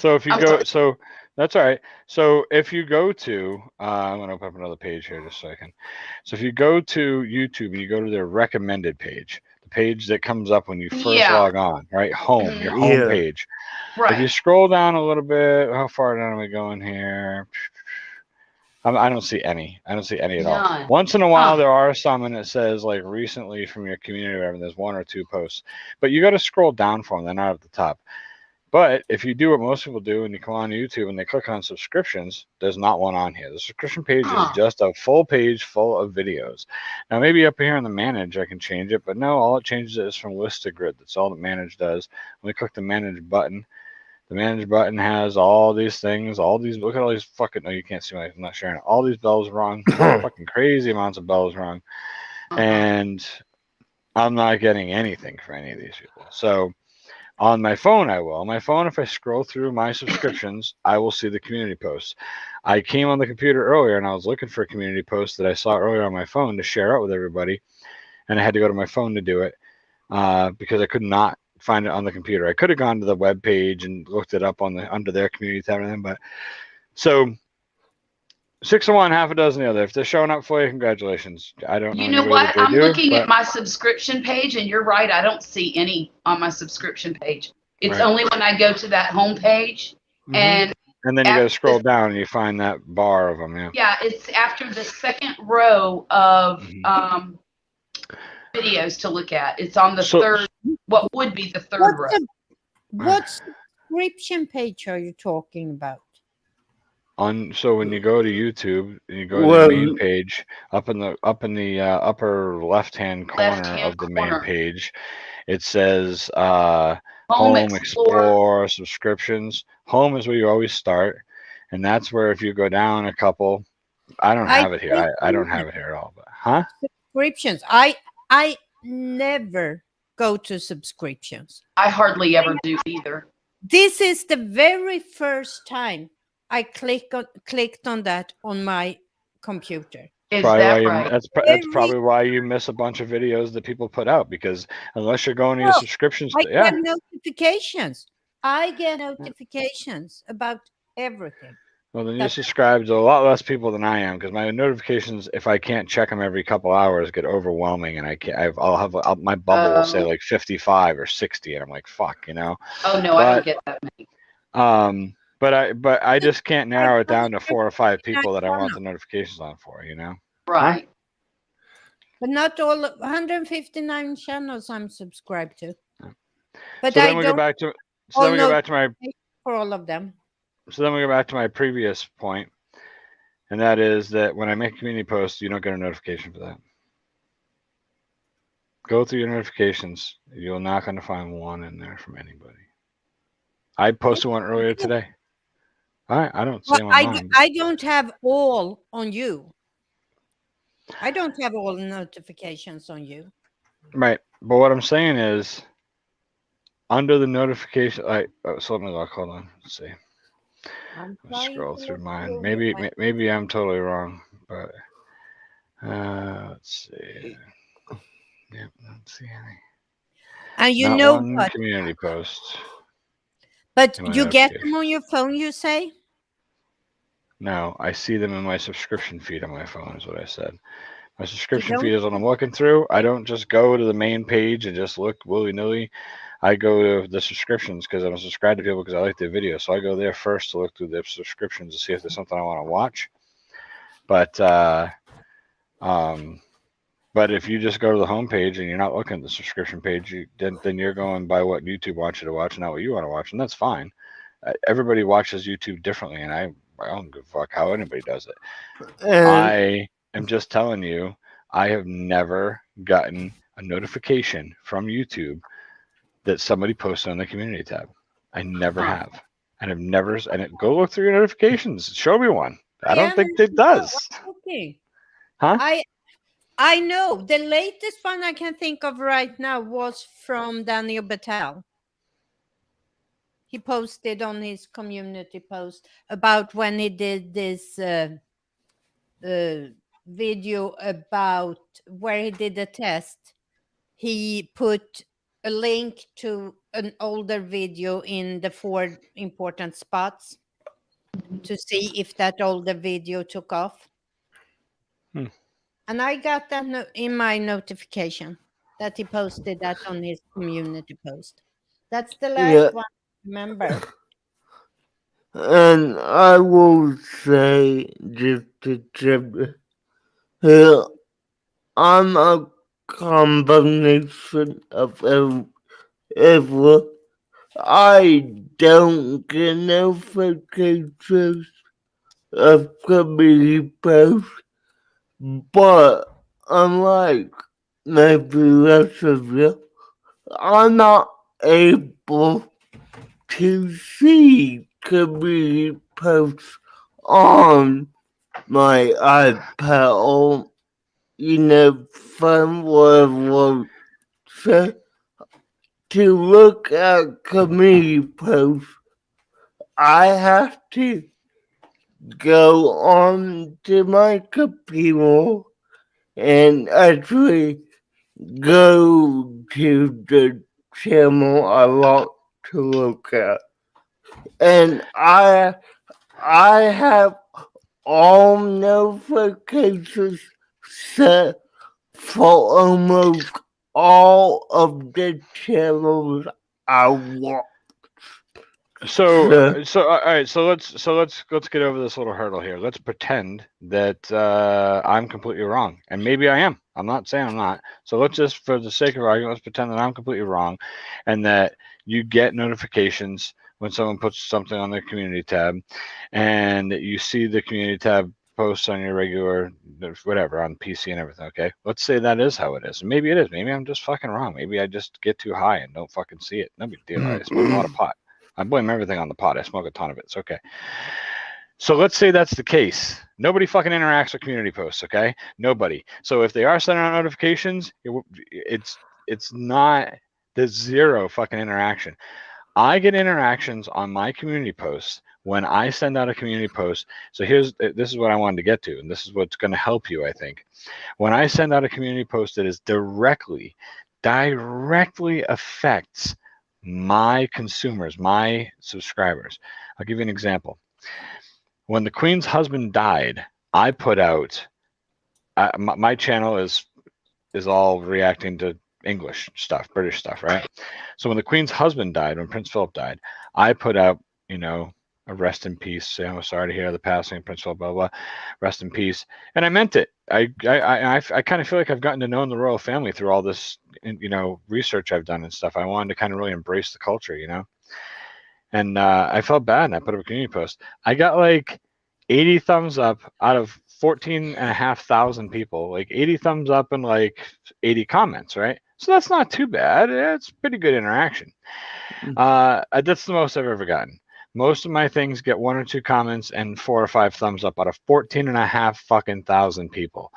go, sorry. so that's all right. So if you go to, I'm gonna open up another page here just a second. So if you go to YouTube and you go to their recommended page, the page that comes up when you first log on, right? Home, Mhm. your home Yeah. page. If you Right. scroll down a little bit, how far down are we going here? I don't see any. I don't see any at all. None. Once in a while, Huh. there are some, and it says like recently from your community or whatever. There's one or two posts, but you got to scroll down for them. They're not at the top. But if you do what most people do and you come on YouTube and they click on subscriptions, there's not one on here. The subscription page is Huh. just a full page full of videos. Now, maybe up here in the manage, I can change it, but no, all it changes is from list to grid. That's all that manage does. When we click the manage button, the manage button has all these things, all these, look at all these fucking, no, you can't see my, I'm not sharing it. All these bells rung, fucking crazy amounts of bells rung. And I'm not getting anything for any of these people. So on my phone, I will. On my phone, if I scroll through my subscriptions, I will see the community posts. I came on the computer earlier and I was looking for a community post that I saw earlier on my phone to share out with everybody. And I had to go to my phone to do it because I could not find it on the computer. I could have gone to the web page and looked it up on the under their community tab and everything, but so 6 of one, half a dozen the other. If they're showing up for you, congratulations. I don't know You know anybody that what? they I'm do, looking but at my subscription page, and you're right. I don't see any on my subscription page. It's right. only when I go to that home page, and then you got to after scroll down and you find that bar of them. Yeah. yeah, it's after the second row of videos to look at. It's on the third, what would be the third row. What subscription page are you talking about? So when you go to YouTube and you go to Well, the main page, up in the upper left-hand corner of the main page, it says Home Explore subscriptions. Home is where you always start, and that's where if you go down a couple, I don't have it here. I don't have it here at all. But subscriptions. I never go to subscriptions. I hardly ever do either. This is the very first time I clicked on that on my computer. Is that right? That's probably why you miss a bunch of videos that people put out, because unless you're going to your subscriptions, I get notifications. I get notifications about everything. Well, then you're subscribed to a lot less people than I am, because my notifications, if I can't check them every couple hours, get overwhelming, and I'll have my bubble will say like 55 or 60, and I'm like, fuck, you know. Oh no, I don't get that many. But I just can't narrow it down to 4 or 5 people that I want the notifications on for, you know. Right. Huh? But not all 159 channels I'm subscribed to. But so then we go back to my for all of them. So then we go back to my previous point, and that is that when I make a community post, you don't get a notification for that. Go through your notifications. You're not going to find one in there from anybody. I posted one earlier today. I don't see them on mine. I don't have all on you. I don't have all the notifications on you. Right. But what I'm saying is, under the notification, so let me look. Hold on. Let's see. I'll scroll through mine. Maybe I'm totally wrong, but let's see. Yep, let's see any. And you Not know one what? Community post. But you get them on your phone, you say? No, I see them in my subscription feed on my phone, is what I said. My subscription feed is what I'm looking through. I don't just go to the main page and just look willy-nilly. I go to the subscriptions because I'm subscribed to people because I like their videos. So I go there first to look through their subscriptions to see if there's something I want to watch. But if you just go to the home page and you're not looking at the subscription page, then you're going by what YouTube wants you to watch, not what you want to watch, and that's fine. Everybody watches YouTube differently, and I don't give a fuck how anybody does it. I am just telling you, I have never gotten a notification from YouTube that somebody posted on the community tab. I never have. And I've never, go look through your notifications. Show me one. I don't think it does. Okay. Huh? I know. The latest one I can think of right now was from Daniel Batal. He posted on his community post about when he did this video about where he did a test. He put a link to an older video in the 4 important spots to see if that older video took off. And I got that in my notification that he posted that on his community post. That's the last one I remember. And I will say, just to jump I'm a combination of everyone. I don't get notifications of community posts, but unlike maybe rest of you, I'm not able to see community posts on my iPad or, from whatever. So to look at community posts, I have to go on to my computer and actually go to the channel I want to look at. And I have all notifications set for almost all of the channels I want. So all right. So let's get over this little hurdle here. Let's pretend that I'm completely wrong, and maybe I am. I'm not saying I'm not. So let's just, for the sake of argument, let's pretend that I'm completely wrong, and that you get notifications when someone puts something on their community tab, and you see the community tab posts on your regular whatever on PC and everything. Okay, let's say that is how it is. Maybe it is. Maybe I'm just fucking wrong. Maybe I just get too high and don't fucking see it. No big deal. I smoke a lot of pot. I blame everything on the pot. I smoke a ton of it. It's okay. So let's say that's the case. Nobody fucking interacts with community posts, okay? Nobody. So if they are sending out notifications, it's not, there's zero fucking interaction. I get interactions on my community posts when I send out a community post. So this is what I wanted to get to, and this is what's going to help you, I think. When I send out a community post that is directly affects my consumers, my subscribers. I'll give you an example. When the Queen's husband died, I put out, my channel is all reacting to English stuff, British stuff, right? So when the Queen's husband died, when Prince Philip died, I put out, a rest in peace. Sorry to hear the passing of Prince Philip, blah, blah, rest in peace. And I meant it. I kind of feel like I've gotten to know the royal family through all this, research I've done and stuff. I wanted to kind of really embrace the culture, and I felt bad, and I put up a community post. I got like 80 thumbs up out of 14,500 people, like 80 thumbs up and like 80 comments, right? So that's not too bad. It's pretty good interaction. That's the most I've ever gotten. Most of my things get 1 or 2 comments and 4 or 5 thumbs up out of 14,500 people.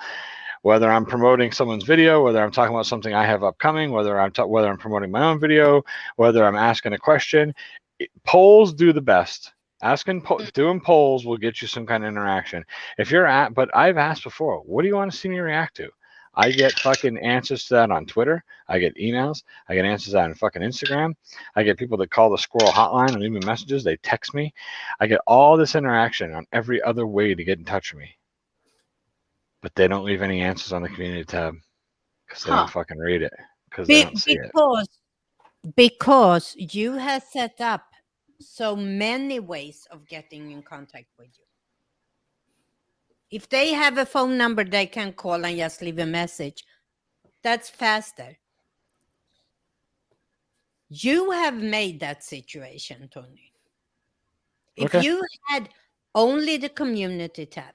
Whether I'm promoting someone's video, whether I'm talking about something I have upcoming, whether I'm promoting my own video, whether I'm asking a question, polls do the best. Doing polls will get you some kind of interaction. But I've asked before, what do you want to see me react to? I get fucking answers to that on Twitter. I get emails. I get answers on fucking Instagram. I get people that call the squirrel hotline and leave me messages. They text me. I get all this interaction on every other way to get in touch with me. But they don't leave any answers on the community tab because they don't fucking read it. Because they don't see it. Because you have set up so many ways of getting in contact with you. If they have a phone number they can call and just leave a message, that's faster. You have made that situation, Tony. If you had only the community tab,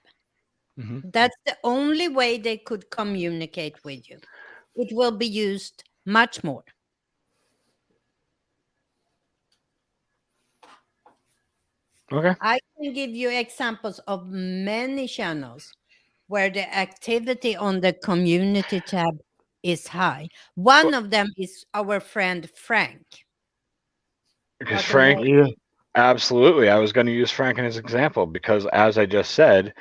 that's the only way they could communicate with you. It will be used much more. Okay. I can give you examples of many channels where the activity on the community tab is high. One of them is our friend Frank. Because Frank, absolutely. I was going to use Frank in his example because, as I just said,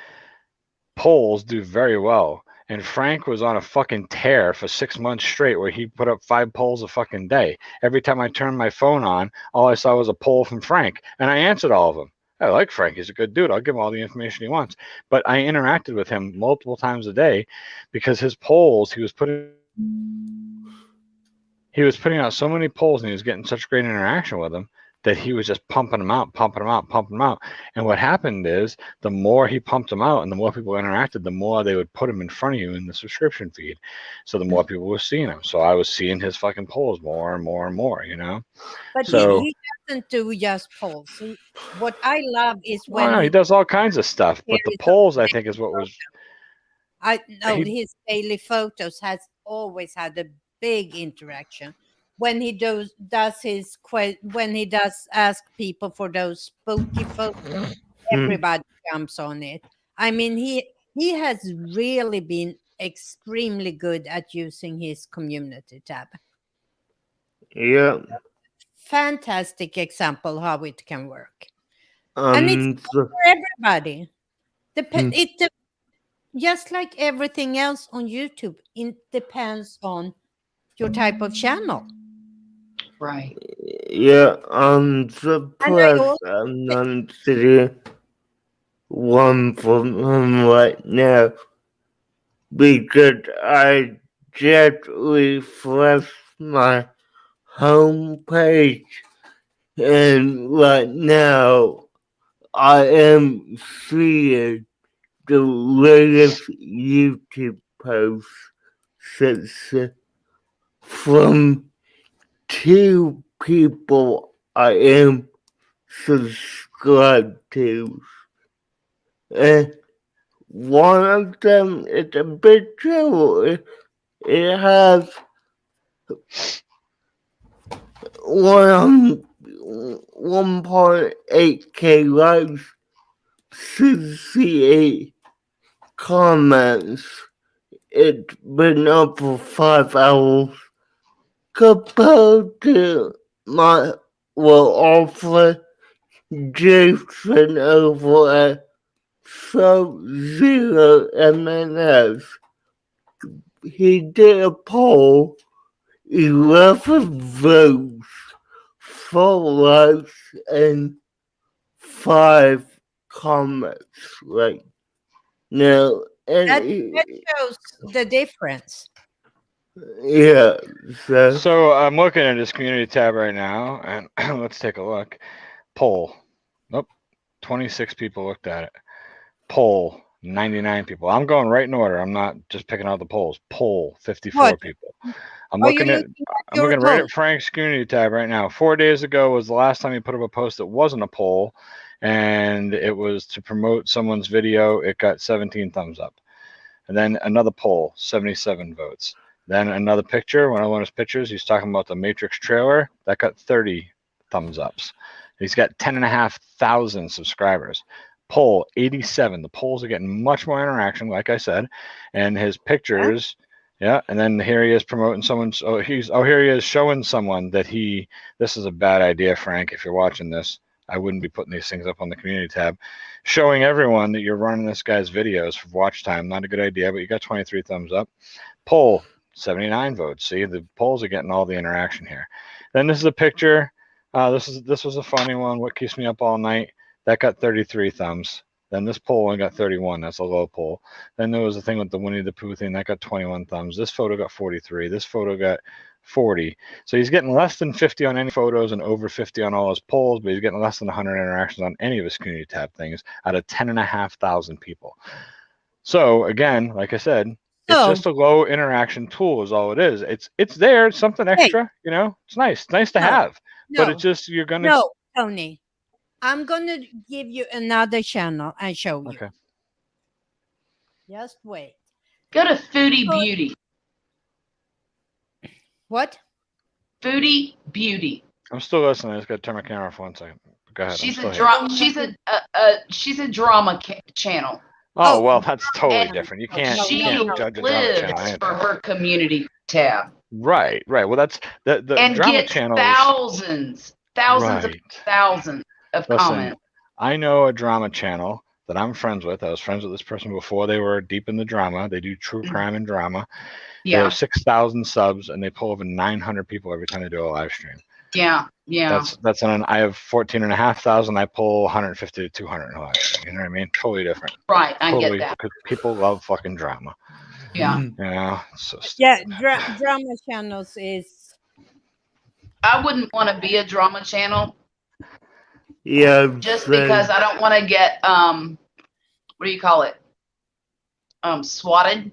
polls do very well. And Frank was on a fucking tear for 6 months straight where he put up 5 polls a fucking day. Every time I turned my phone on, all I saw was a poll from Frank. And I answered all of them. I like Frank. He's a good dude. I'll give him all the information he wants. But I interacted with him multiple times a day because his polls, he was putting out so many polls and he was getting such great interaction with them that he was just pumping them out. And what happened is the more he pumped them out and the more people interacted, the more they would put him in front of you in the subscription feed. So the more people were seeing him. So I was seeing his fucking polls more and more and more, you know? But So, he doesn't do just polls. What I love is when well, he does all kinds of stuff, but the polls, I think, is what was... I know his daily photos has always had a big interaction. When he does ask people for those spooky photos, everybody jumps on it. I mean, he has really been extremely good at using his community tab. Yeah. Fantastic example how it can work. And it's for everybody. Just like everything else on YouTube, it depends on your type of channel. Right. Yeah, I'm surprised I'm not sitting one from him right now because I just refreshed my homepage and right now I am seeing the latest YouTube posts from 2 people I am subscribed to. And one of them is a bit trouble. It has 1.8k likes, 68 comments. It's been up for 5 hours. Compared to my offer Jason over at Sub-Zero MNS. He did a poll, 11 votes, 4 likes, and 5 comments right now. And that shows the difference. Yeah. So I'm looking at his community tab right now, and let's take a look. Poll. Nope. 26 people looked at it. Poll. 99 people. I'm going right in order. I'm not just picking out the polls. Poll. 54 people. I'm looking right at Frank's community tab right now. 4 days ago was the last time he put up a post that wasn't a poll, and it was to promote someone's video. It got 17 thumbs up. And then another poll, 77 votes. Then another picture, one of his pictures, he's talking about the Matrix trailer. That got 30 thumbs ups. He's got 10,500 subscribers. Poll, 87. The polls are getting much more interaction, like I said. And his pictures, yeah. And then here he is promoting someone's, here he is showing someone that this is a bad idea, Frank, if you're watching this. I wouldn't be putting these things up on the community tab. Showing everyone that you're running this guy's videos for watch time. Not a good idea, but you got 23 thumbs up. Poll, 79 votes. See, the polls are getting all the interaction here. Then this is a picture. This was a funny one. What keeps me up all night? That got 33 thumbs. Then this poll only got 31. That's a low poll. Then there was the thing with the Winnie the Pooh thing. That got 21 thumbs. This photo got 43. This photo got 40. So he's getting less than 50 on any photos and over 50 on all his polls, but he's getting less than 100 interactions on any of his community tab things out of 10,500 people. So again, like I said, it's just a low interaction tool is all it is. It's there, it's something extra, you know. It's nice to have. But it's just No, Tony. I'm gonna give you another channel and show you. Okay. Just wait. Go to Foodie Beauty. What? Foodie Beauty. I'm still listening. I just got to turn my camera off 1 second. Go ahead. She's a drama channel. Oh, well, that's totally different. You can't She judge a drama lives channel. for her community tab. Right. Well, that's the and drama gets channel. Thousands of comments. I know a drama channel that I'm friends with. I was friends with this person before they were deep in the drama. They do true crime and drama. They Yeah. have 6,000 subs and they pull over 900 people every time they do a live stream. Yeah. Yeah. That's I have 14,500. I pull 150 to 200 in a live stream. You know what I mean? Totally different. Right. I Totally, get that. because people love fucking drama. Yeah. You know, it's so Yeah, stupid. drama channels is. I wouldn't want to be a drama channel Yeah, just friend. because I don't want to get what do you call it? Swatted.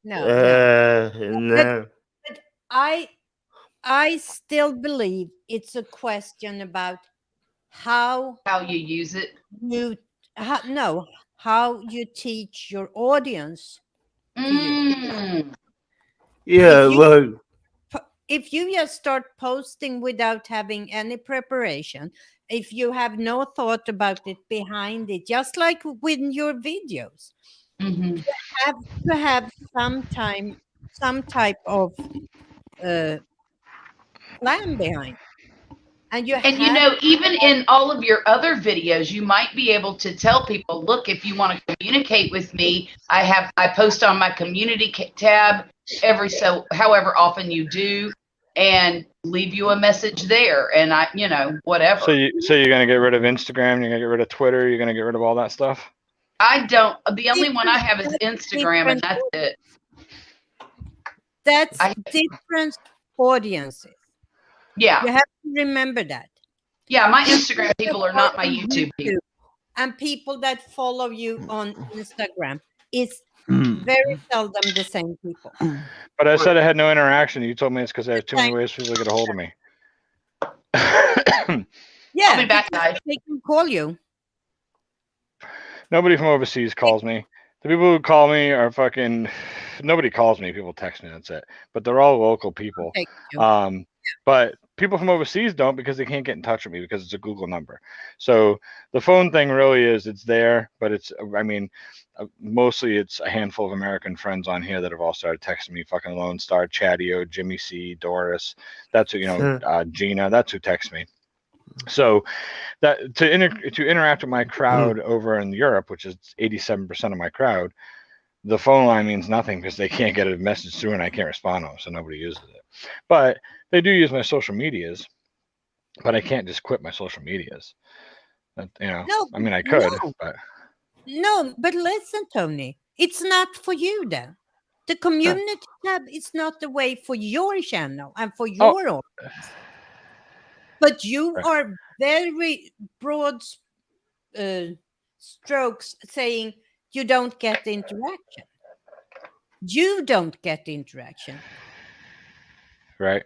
No. No. But I still believe it's a question about how How you use it. how you teach your audience to use it. Yeah, If you just start posting without having any preparation, if you have no thought about it behind it, just like with your videos, Mm-hmm. you have to have some type of plan behind. And you And you have know, even in all of your other videos, you might be able to tell people, look, if you want to communicate with me, I post on my community tab however often you do, and leave you a message there, and whatever. So you're gonna get rid of Instagram? You're gonna get rid of Twitter? You're gonna get rid of all that stuff? I don't. The only one I have is Instagram, and that's it. That's different audiences. Yeah. You have to remember that. Yeah, my Instagram people are not my YouTube people. And people that follow you on Instagram is very seldom the same people. But I said I had no interaction. You told me it's because I have too many ways for people to get a hold of me. Yeah, I'll be back, guys. they can call you. Nobody from overseas calls me. The people who call me are fucking. Nobody calls me. People text me. That's it. But they're all local people. But people from overseas don't, because they can't get in touch with me because it's a Google number. So the phone thing really is, it's there, but mostly it's a handful of American friends on here that have all started texting me. Fucking Lone Star, Chattio, Jimmy C, Doris. That's who, Gina. That's who texts me. So that to interact with my crowd over in Europe, which is 87% of my crowd, the phone line means nothing because they can't get a message through and I can't respond to them, so nobody uses it. But they do use my social medias, but I can't just quit my social medias. I could, but no. But listen, Tony, it's not for you then. The community tab is not the way for your channel and for your audience. But you are very broad strokes saying you don't get interaction. You don't get interaction. Right.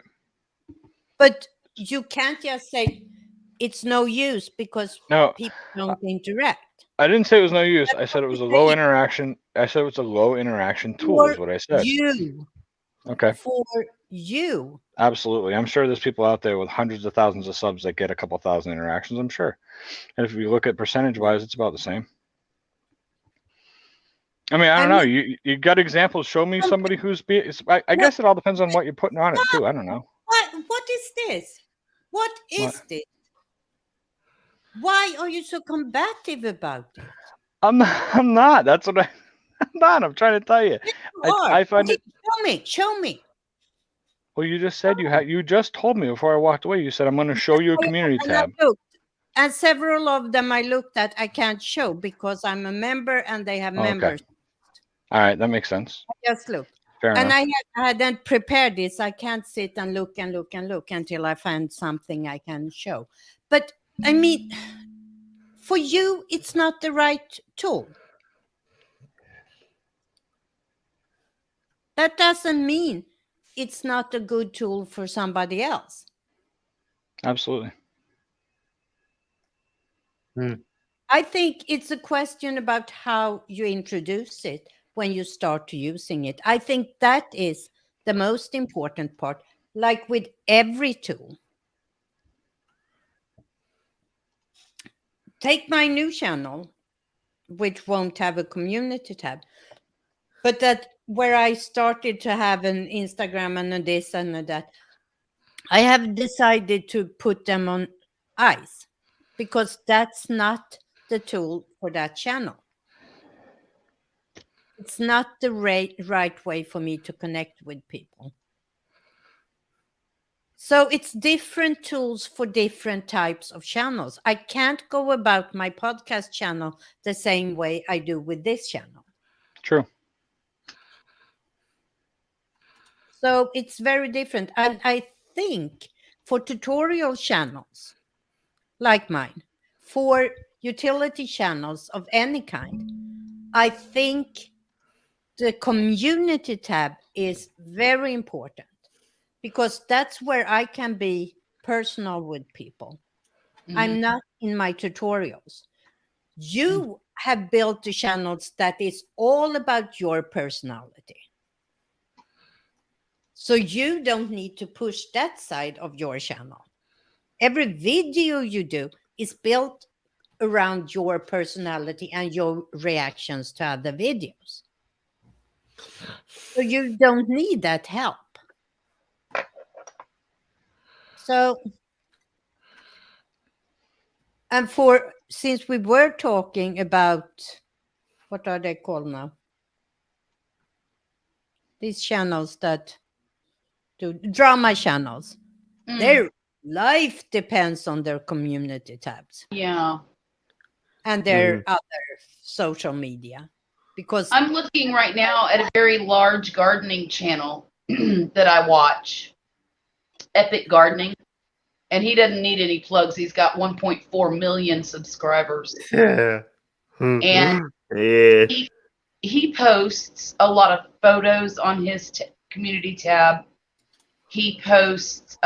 But you can't just say it's no use because people don't interact. I didn't say it was no use. I said it was a low interaction. I said it was a low interaction tool, is what I said. Okay. For you. Absolutely. I'm sure there's people out there with hundreds of thousands of subs that get a couple thousand interactions, I'm sure. And if you look at percentage-wise, it's about the same. I don't know. You got examples. Show me somebody who's I guess it all depends on what you're putting on it too. I don't know. What is this? What is this? Why are you so combative about it? I'm not. That's what I'm not. I'm trying to tell you. I find it. Show me. Well, you just said you just told me before I walked away. You said I'm going to show you a community tab. And several of them I looked at, I can't show because I'm a member and they have members. All right, that makes sense. I just looked. Fair enough. I hadn't prepared this. I can't sit and look and look and look until I find something I can show. But I mean, for you, it's not the right tool. That doesn't mean it's not a good tool for somebody else. Absolutely. I think it's a question about how you introduce it when you start using it. I think that is the most important part, like with every tool. Take my new channel, which won't have a community tab, but that where I started to have an Instagram and a this and a that, I have decided to put them on ice because that's not the tool for that channel. It's not the right way for me to connect with people. So it's different tools for different types of channels. I can't go about my podcast channel the same way I do with this channel. True. So it's very different. And I think for tutorial channels like mine, for utility channels of any kind, I think the community tab is very important, because that's where I can be personal with people. I'm not in my tutorials. You have built the channels that is all about your personality. So you don't need to push that side of your channel. Every video you do is built around your personality and your reactions to other videos. So you don't need that help. So, and since we were talking about, what are they called now? These channels that do drama channels. Their life depends on their community tabs. Yeah. And their other social media. Because I'm looking right now at a very large gardening channel that I watch, Epic Gardening, and he doesn't need any plugs. He's got 1.4 million subscribers. Yeah. And Yeah. he posts a lot of photos on his community tab. He posts,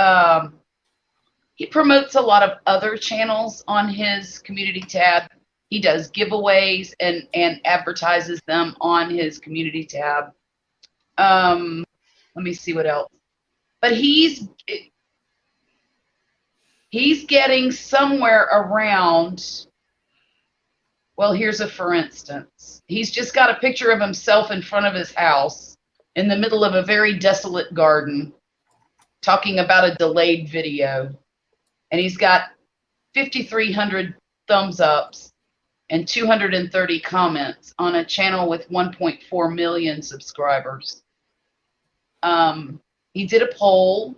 he promotes a lot of other channels on his community tab. He does giveaways and advertises them on his community tab. Let me see what else. But he's getting somewhere around, well, here's a for instance. He's just got a picture of himself in front of his house in the middle of a very desolate garden talking about a delayed video. And he's got 5,300 thumbs ups and 230 comments on a channel with 1.4 million subscribers. He did a poll,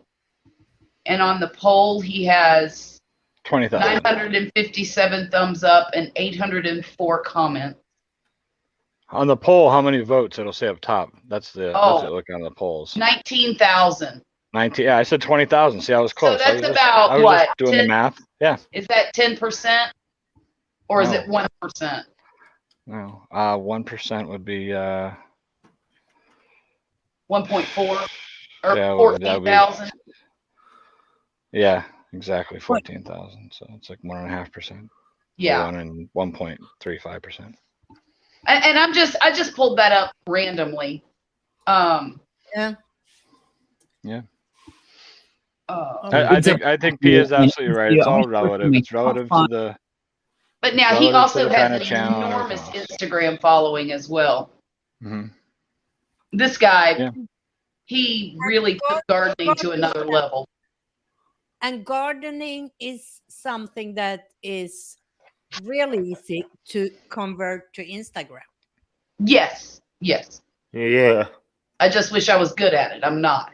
and on the poll he has 20,000. 957 thumbs up and 804 comments. On the poll, how many votes? It'll say up top. That's it. Looking on the polls. 19,000. 19. Yeah, I said 20,000. See, I was close. So that's I about was what? just doing 10, the math. Yeah. Is that 10%? Or is it 1%? No. 1% would be 1.4 or yeah, 14,000? Yeah, exactly. 14,000. So it's like 1.5%. Yeah. 1.35%. And I just pulled that up randomly. yeah. Yeah. I I think P is absolutely right. It's all relative. It's relative to the. But now he also has an channel and enormous everything else. Instagram following as well. Mm-hmm. This guy, Yeah. he really took gardening to another level. And gardening is something that is really easy to convert to Instagram. Yes. Yes. Yeah. I just wish I was good at it. I'm not.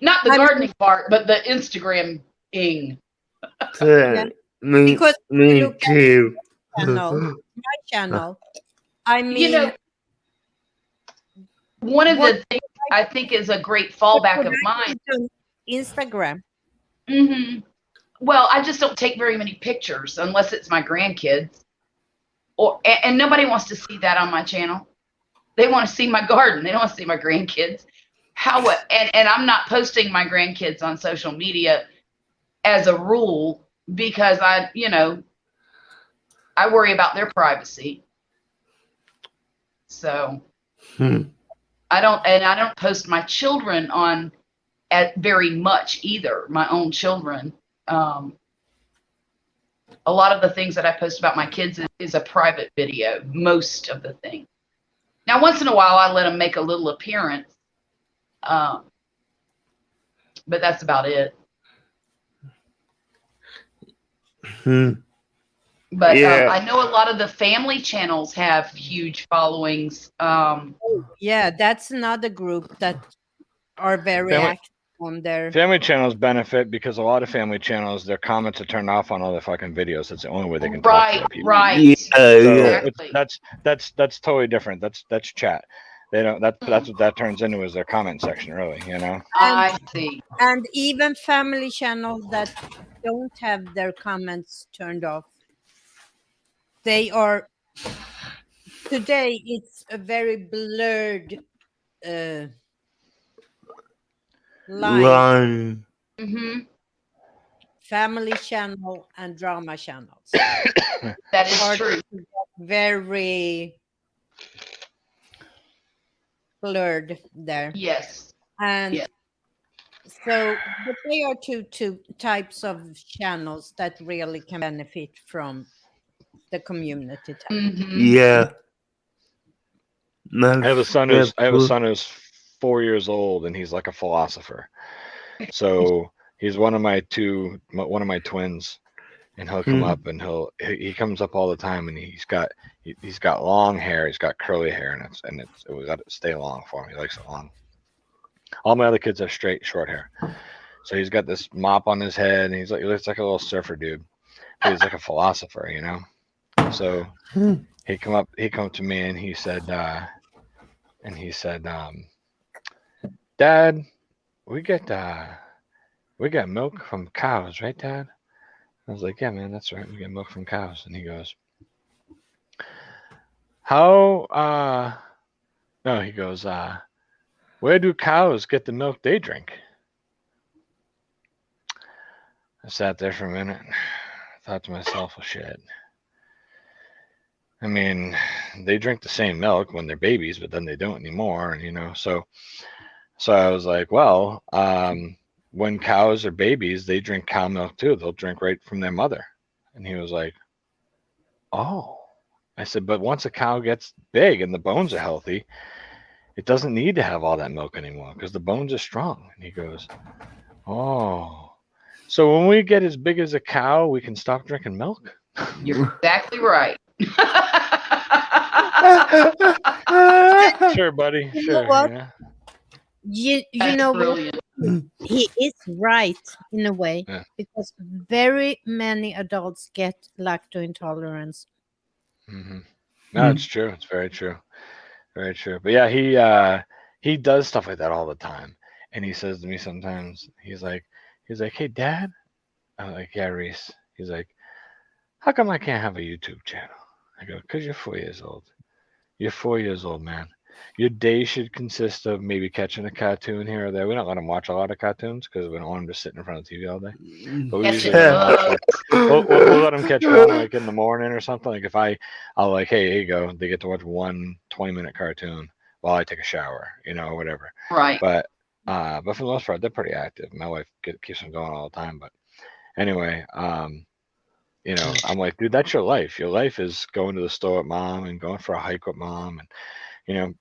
Not the gardening part, but the Instagram-ing. Yeah. Because me look at too. my channel. I mean, You know, one of the things I think is a great fallback of mine. Instagram. Mm-hmm. Well, I just don't take very many pictures unless it's my grandkids, and nobody wants to see that on my channel. They want to see my garden. They don't want to see my grandkids. And I'm not posting my grandkids on social media as a rule because I worry about their privacy. So I don't post my children on at very much either. My own children. A lot of the things that I post about my kids is a private video. Most of the things. Now, once in a while, I let them make a little appearance. But that's about it. But Yeah. I know a lot of the family channels have huge followings. Yeah, that's another group that are very Family- active on their. Family channels benefit because a lot of family channels, their comments are turned off on all their fucking videos. That's the only way they can talk to Right, their people. right. Yeah, So yeah. Exactly. that's totally different. That's chat. They don't. That's what that turns into is their comment section, really. You know. I see. And even family channels that don't have their comments turned off, they are today. It's a very blurred line. Run. Hmm. Family channel and drama channels. That is are true. very blurred there. Yes. And Yes. so but they are two types of channels that really can benefit from the community tab. Hmm. Yeah. I have a son who's 4 years old, and he's like a philosopher. So he's one of my twins, and he'll come up and he comes up all the time, and he's got long hair, he's got curly hair, and we got to stay long for him. He likes it long. All my other kids have straight, short hair. So he's got this mop on his head, and he looks like a little surfer dude. But he's like a philosopher, you know. So he come up to me, and he said, Dad, we get milk from cows, right, Dad? I was like, yeah, man, that's right. We get milk from cows. And he goes, where do cows get the milk they drink? I sat there for a minute, thought to myself, well, shit. I mean, they drink the same milk when they're babies, but then they don't anymore. And, you know, so I was like, well, when cows are babies, they drink cow milk too. They'll drink right from their mother. And he was like, oh. I said, but once a cow gets big and the bones are healthy, it doesn't need to have all that milk anymore because the bones are strong. And he goes, oh. So when we get as big as a cow, we can stop drinking milk? You're exactly right. Sure, buddy. You Sure. know what? Yeah. You That's know what? brilliant. He is right in a way, Yeah. because very many adults get lactose intolerance. Mm-hmm. No, it's true. It's very true. Very true. But yeah, he does stuff like that all the time. And he says to me sometimes, he's like, hey, Dad. I'm like, yeah, Reese. He's like, how come I can't have a YouTube channel? I go, because you're 4 years old. You're 4 years old, man. Your day should consist of maybe catching a cartoon here or there. We don't let him watch a lot of cartoons because we don't want him to sit in front of the TV all day. But we usually let him watch, like, we'll let him catch one like in the morning or something. Like if I'll like, hey, here you go. They get to watch one 20-minute cartoon while I take a shower, you know, or whatever. Right. But for the most part, they're pretty active. My wife keeps them going all the time. But anyway, you know, I'm like, dude, that's your life. Your life is going to the store with mom and going for a hike with mom and, you know,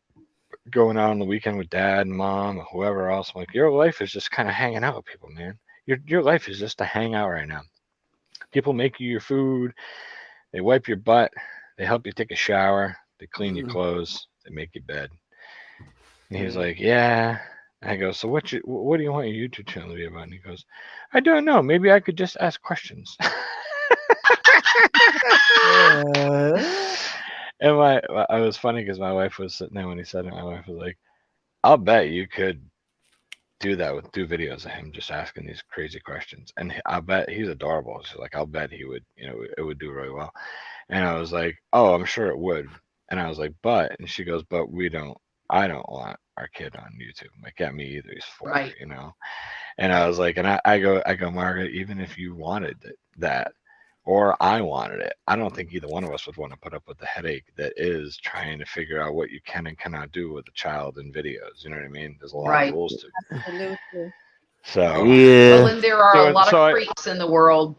going out on the weekend with dad and mom or whoever else. I'm like, your life is just kind of hanging out with people, man. Your life is just to hang out right now. People make you your food. They wipe your butt. They help you take a shower. They clean your clothes. They make your bed. And he's like, yeah. I go, so what do you want your YouTube channel to be about? And he goes, I don't know. Maybe I could just ask questions. And I was funny because my wife was sitting there when he said it. My wife was like, I'll bet you could do videos of him just asking these crazy questions. And I bet he's adorable. So like, I'll bet he would, you know, it would do really well. And I was like, oh, I'm sure it would. And I was like, and she goes, but I don't want our kid on YouTube. Like, yeah, me either. He's 4, Right. you know? And I was like, and I go, Margaret, even if you wanted that, or I wanted it, I don't think either one of us would want to put up with the headache that is trying to figure out what you can and cannot do with a child in videos. You know what I mean? There's a lot of rules to it. Absolutely. So Yeah. Well, and there are a lot of freaks in the world.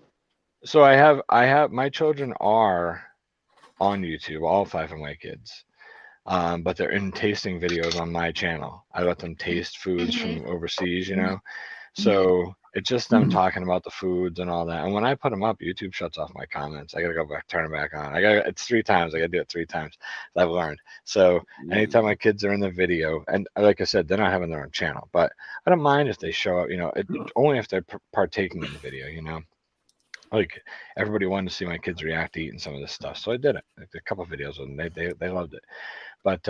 So I have my children are on YouTube, all 5 of my kids. But they're in tasting videos on my channel. I let them taste foods from overseas, you know. So It's just them talking about the foods and all that. And when I put them up, YouTube shuts off my comments. I gotta go back, turn it back on. It's 3 times. I gotta do it 3 times. I've learned. So anytime my kids are in the video, and like I said, they're not having their own channel, but I don't mind if they show up. Only if they're partaking in the video. Like everybody wanted to see my kids react to eating some of this stuff, so I did it. Like, a couple videos, and they loved it. But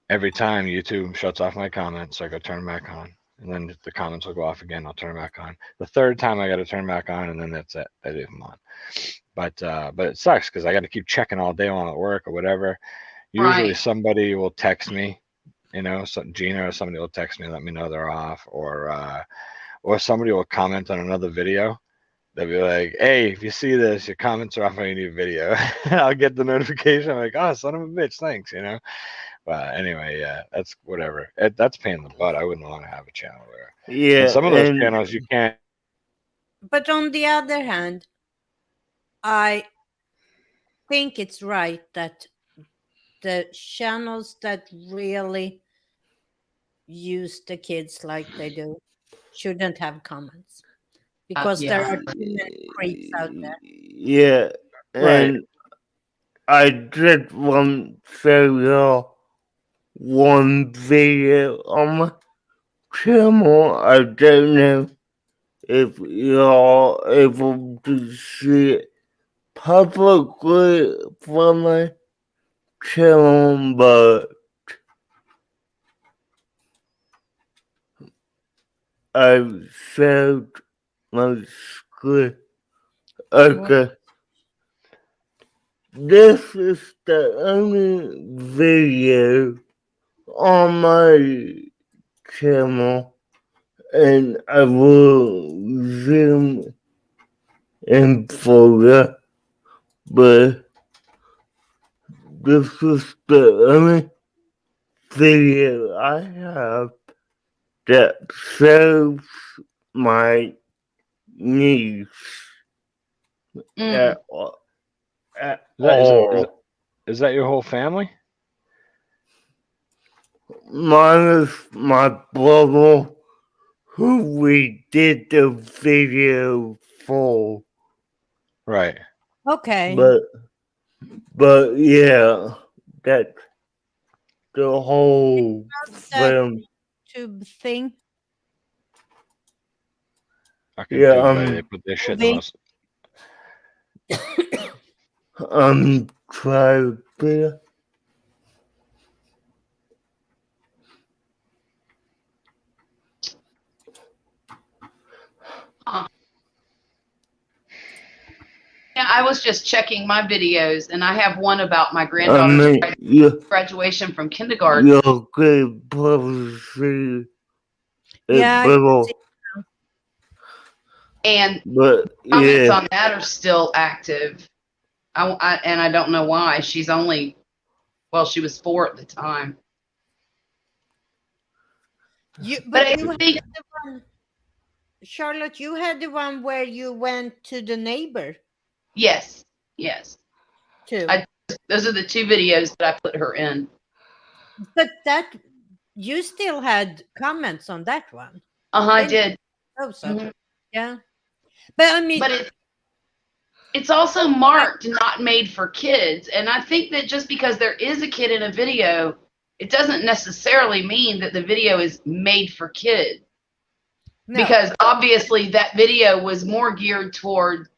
every time YouTube shuts off my comments, so I go turn them back on. And then the comments will go off again. I'll turn them back on. The third time I got to turn them back on, and then that's it. I leave them on. But it sucks because I got to keep checking all day while I'm at work or whatever. Usually somebody will text me, Gina or somebody will text me and let me know they're off, or somebody will comment on another video. They'll be like, "Hey, if you see this, your comments are off on your new video." And I'll get the notification. I'm like, "Oh, son of a bitch, thanks," But anyway, yeah, that's whatever. That's a pain in the butt. I wouldn't want to have a channel where. And some of those channels you can't. But on the other hand, I think it's right that the channels that really use the kids like they do shouldn't have comments, because there are too many creeps out there. Yeah, and I just want to show y'all one video on my channel. I don't know if y'all able to see it publicly from my channel, but I've showed my screen. Okay. This is the only video on my channel, and I will zoom in for you, but this is the only video I have that shows my niece at all. Is that your whole family? Mine is my brother, who we did the video for. Right. Okay. But yeah, that's the whole film. YouTube thing. Fucking Yeah, they put their shit in the most. Try to. Yeah, I was just checking my videos, and I have one about my granddaughter's graduation from kindergarten. Your great policy. Yeah. And comments on that are still active. I don't know why. She was 4 at the time. Charlotte, you had the one where you went to the neighbor. Yes. Too. Those are the 2 videos that I put her in. But you still had comments on that one. I did. Oh, so yeah. But I mean, it's also marked not made for kids, and I think that just because there is a kid in a video, it doesn't necessarily mean that the video is made for kids. No. Because obviously that video was more geared toward,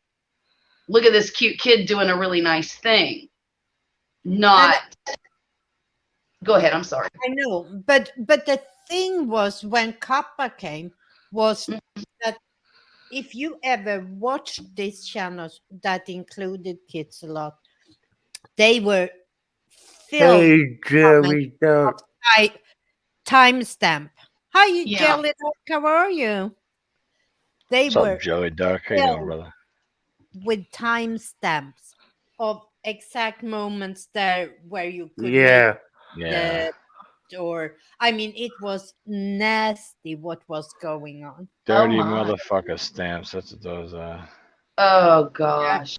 look at this cute kid doing a really nice thing. Go ahead, I'm sorry. I know, but the thing was, when Kappa came, was that if you ever watched these channels that included kids a lot, they were filled with timestamp. Hi, you Jelly Duck, how are you? What's up, Jelly Duck? How you doing, brother? With timestamps of exact moments there where you could or I mean, it was nasty what was going on. Dirty motherfucker stamps. That's what those are. Oh gosh.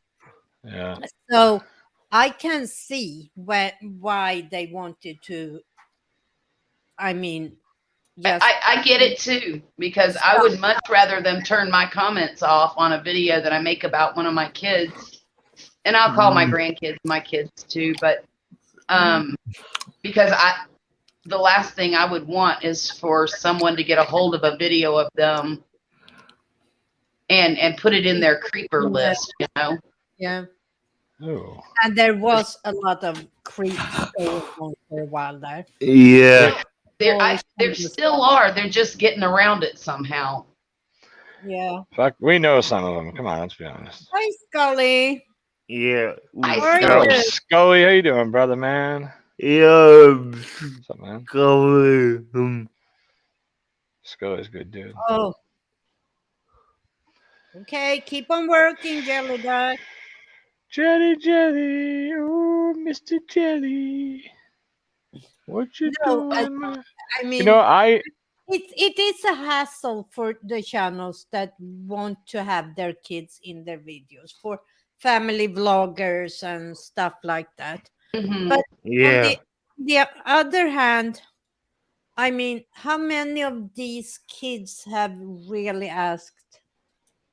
Yeah. So I can see why they wanted to. I mean, Yes. I get it too, because I would much rather them turn my comments off on a video that I make about one of my kids. And I'll call my grandkids my kids too, but because the last thing I would want is for someone to get a hold of a video of them and put it in their creeper list, you know? Yeah. Ooh. And there was a lot of creeps going on for a while there. Yeah. There still are. They're just getting around it somehow. Yeah. Fuck, we know some of them. Come on, let's be honest. Hi, Scully. Yeah. I How are know. you? Scully, how you doing, brother, man? Yeah. What's up, man? Going. Scully's a good dude. Oh. Okay, keep on working, Jelly Duck. Jelly, Jelly, oh, Mr. Jelly. What you No, doing, man? I mean, You know, it is a hassle for the channels that want to have their kids in their videos, for family vloggers and stuff like that. Mhm. But on Yeah. the other hand, I mean, how many of these kids have really asked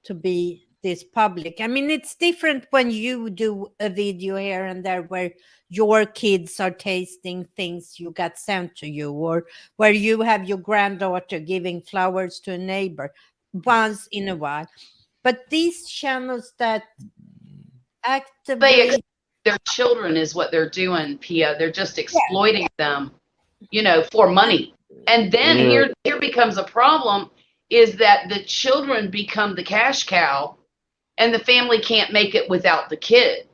to be this public? I mean, it's different when you do a video here and there where your kids are tasting things you got sent to you, or where you have your granddaughter giving flowers to a neighbor once in a while. But these channels that actively Their children is what they're doing, Pia. They're just exploiting them, you know, for money. And then Yeah. here becomes a problem, is that the children become the cash cow and the family can't make it without the kid.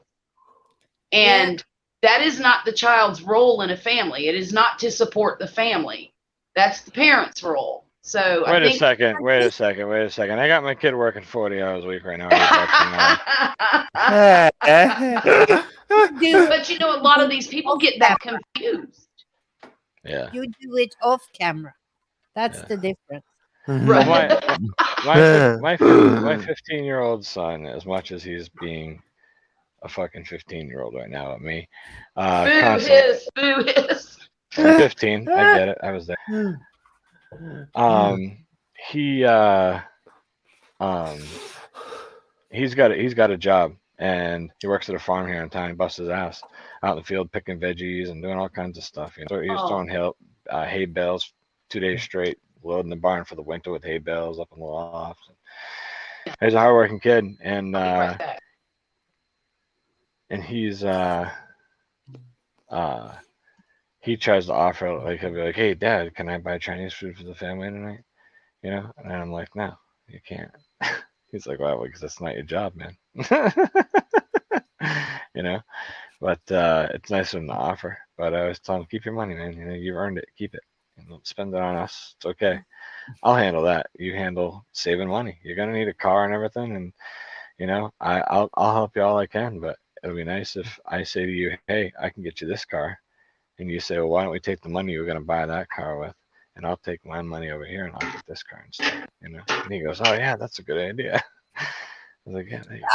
And that is not the child's role in a family. It is not to support the family. That's the parent's role. So wait I a think second. I got my kid working 40 hours a week right now. but you know, a lot of these people get that confused. Yeah. you do it off camera. That's Yeah. the difference. Right. My 15-year-old son, as much as he's being a fucking 15-year-old right now at me, Boo hiss. I'm 15. I get it. I was there. He's got a job, and he works at a farm here in town. He busts his ass out in the field picking veggies and doing all kinds of stuff. You know, so he's throwing hay bales 2 days straight, loading the barn for the winter with hay bales up in the loft. He's a hardworking kid, and he's he tries to offer, like, he'll be like, "Hey, Dad, can I buy Chinese food for the family tonight?" You know, and I'm like, "No, you can't." He's like, "Well, because that's not your job, man." You know, but it's nice of him to offer. But I always tell him, "Keep your money, man. You know, you've earned it. Keep it. And don't spend it on us. It's okay. I'll handle that. You handle saving money. You're gonna need a car and everything, and you know, I'll help you all I can. But it'll be nice if I say to you, hey, I can get you this car, and you say, well, why don't we take the money you're gonna buy that car with, and I'll take my money over here and I'll get this car instead." You know, and he goes, "Oh yeah, that's a good idea." I was like, "Yeah, there you go."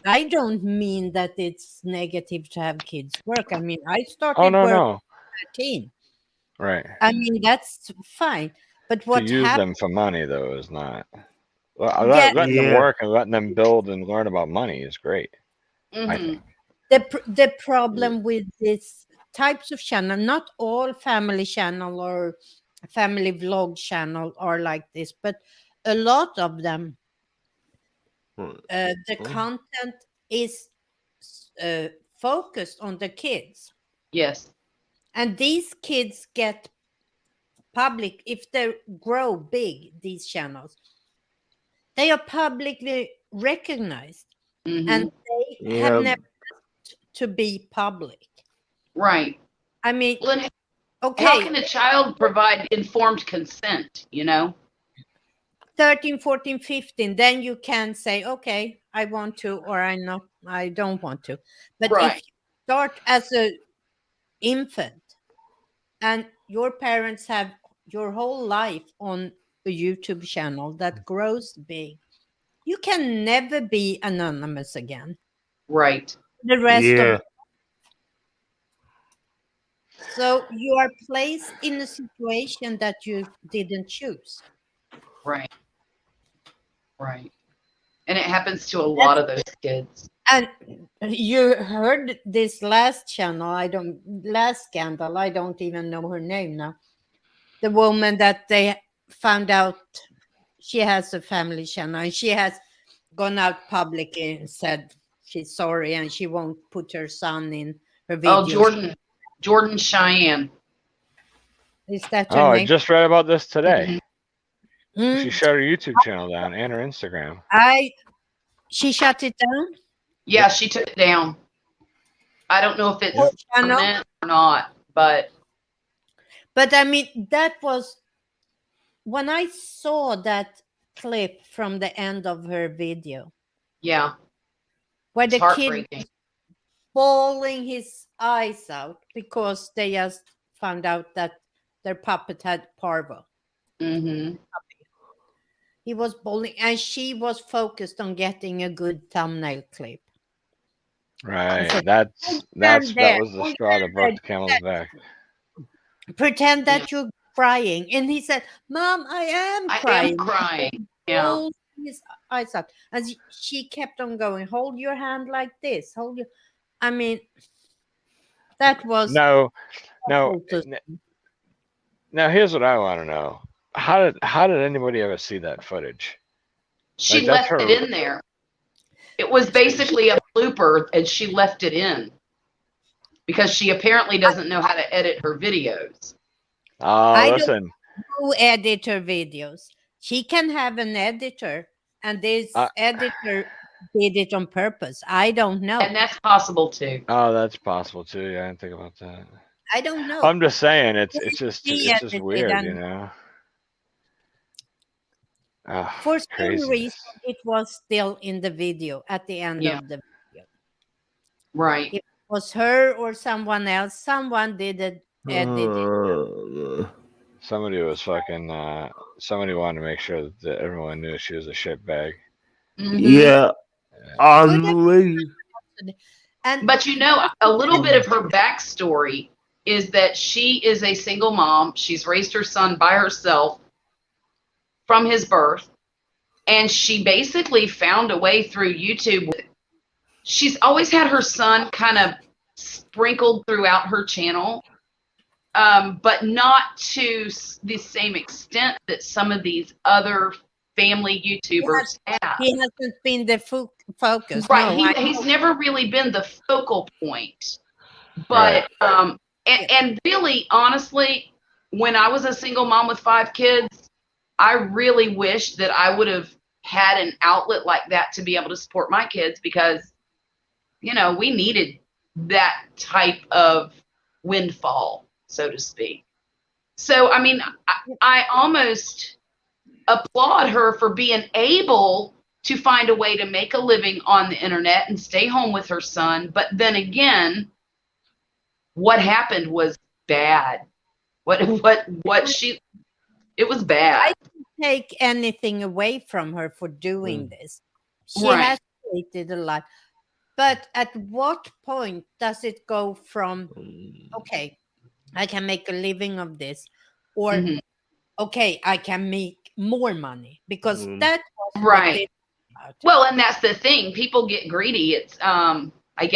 I don't mean that it's negative to have kids work. I mean, I started Oh no, work no, at 13. right. I mean, that's fine. But To what use happened? them for money though is not. Well, Yeah, letting them Yeah. work and letting them build and learn about money is great. I think. the problem with these types of channel, not all family channel or family vlog channel are like this, but a lot of them, the content is focused on the kids, Yes. and these kids get public if they grow big. These channels, they are publicly recognized, and they have Yeah. never to be public. Right. I mean, Well, and okay, how can a child provide informed consent, you know? 13, 14, 15, then you can say, okay, I want to, or I don't want to. But if Right. you start as a infant and your parents have your whole life on a YouTube channel that grows big, you can never be anonymous again. Right. The rest Yeah. of So you are placed in a situation that you didn't choose. Right. Right. And it happens to a lot That's, of those kids. and you heard this last last scandal. I don't even know her name now. The woman that they found out she has a family channel, and she has gone out publicly and said she's sorry and she won't put her son in her Oh, videos. Jordan Cheyenne. Is that her Oh, I name? just read about this today. Mhm. She Mm, shut her YouTube channel down and her Instagram. she shut it down. Yeah, she took it down. I don't know if it's What channel? permanent or not, but I mean, that was when I saw that clip from the end of her video yeah, where it's the kid heartbreaking. bawling his eyes out because they just found out that their puppet had parvo. Hmm. He was bowling, and she was focused on getting a good thumbnail clip. Right. said, That there, was the hold straw that broke there, the camel's back. pretend Yeah. that you're crying. And he said, Mom, I am I crying. am crying. Yeah. Hold his eyes out. And she kept on going, hold your hand like this. Hold your. I mean, that was No, no. awful to- Now here's what I want to know. How did anybody ever see that footage? She Like, that's left her. it in there. It was basically a blooper, and she left it in because she apparently doesn't know how to edit her videos. Oh, I don't listen. know who edit her videos. She can have an editor, and this Uh, editor did it on purpose. I don't know. And that's possible too. Oh, that's possible too. Yeah, I didn't think about that. I don't know. I'm just saying, it's She just edited, weird, and you know. Oh, for some craziness. reason, it was still in the video at the end Yeah. of the video. Right. If it was her or someone else, someone did it, edit it. Somebody was fucking. Somebody wanted to make sure that everyone knew she was a shitbag. Hmm. Yeah, Good unbelievable. And But you know, a little bit of her backstory is that she is a single mom. She's raised her son by herself from his birth. And she basically found a way through YouTube. She's always had her son kind of sprinkled throughout her channel, but not to the same extent that some of these other family YouTubers have. he hasn't been the focus. Right. No, He's never really been the focal point. But and really, honestly, when I was a single mom with 5 kids, I really wish that I would have had an outlet like that to be able to support my kids, because, you know, we needed that type of windfall, so to speak. So, I mean, I almost applaud her for being able to find a way to make a living on the internet and stay home with her son. But then again, what happened was bad. It was bad. I don't take anything away from her for doing this. She Right. has created a life. But at what point does it go from, okay, I can make a living of this, or Mhm. okay, I can make more money? Because that was Right. what they about. Well, and that's the thing. People get greedy. It's I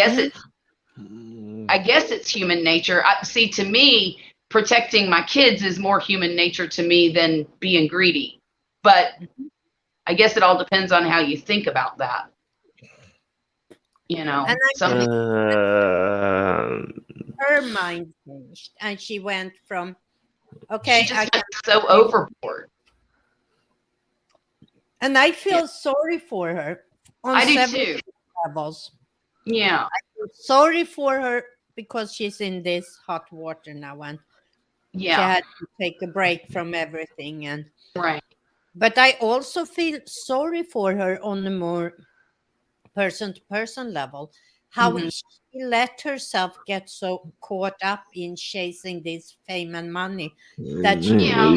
guess it's human nature. See, to me, protecting my kids is more human nature to me than being greedy. But I guess it all depends on how you think about that. You know, And some her mind changed, and she went from, okay, she I just can, went so overboard. and I feel sorry for her on I do several too. levels. Yeah. Sorry for her because she's in this hot water now, and she Yeah. had to take a break from everything. And Right. but I also feel sorry for her on a more person-to-person level, how Mhm. she let herself get so caught up in chasing this fame and money that she Yeah.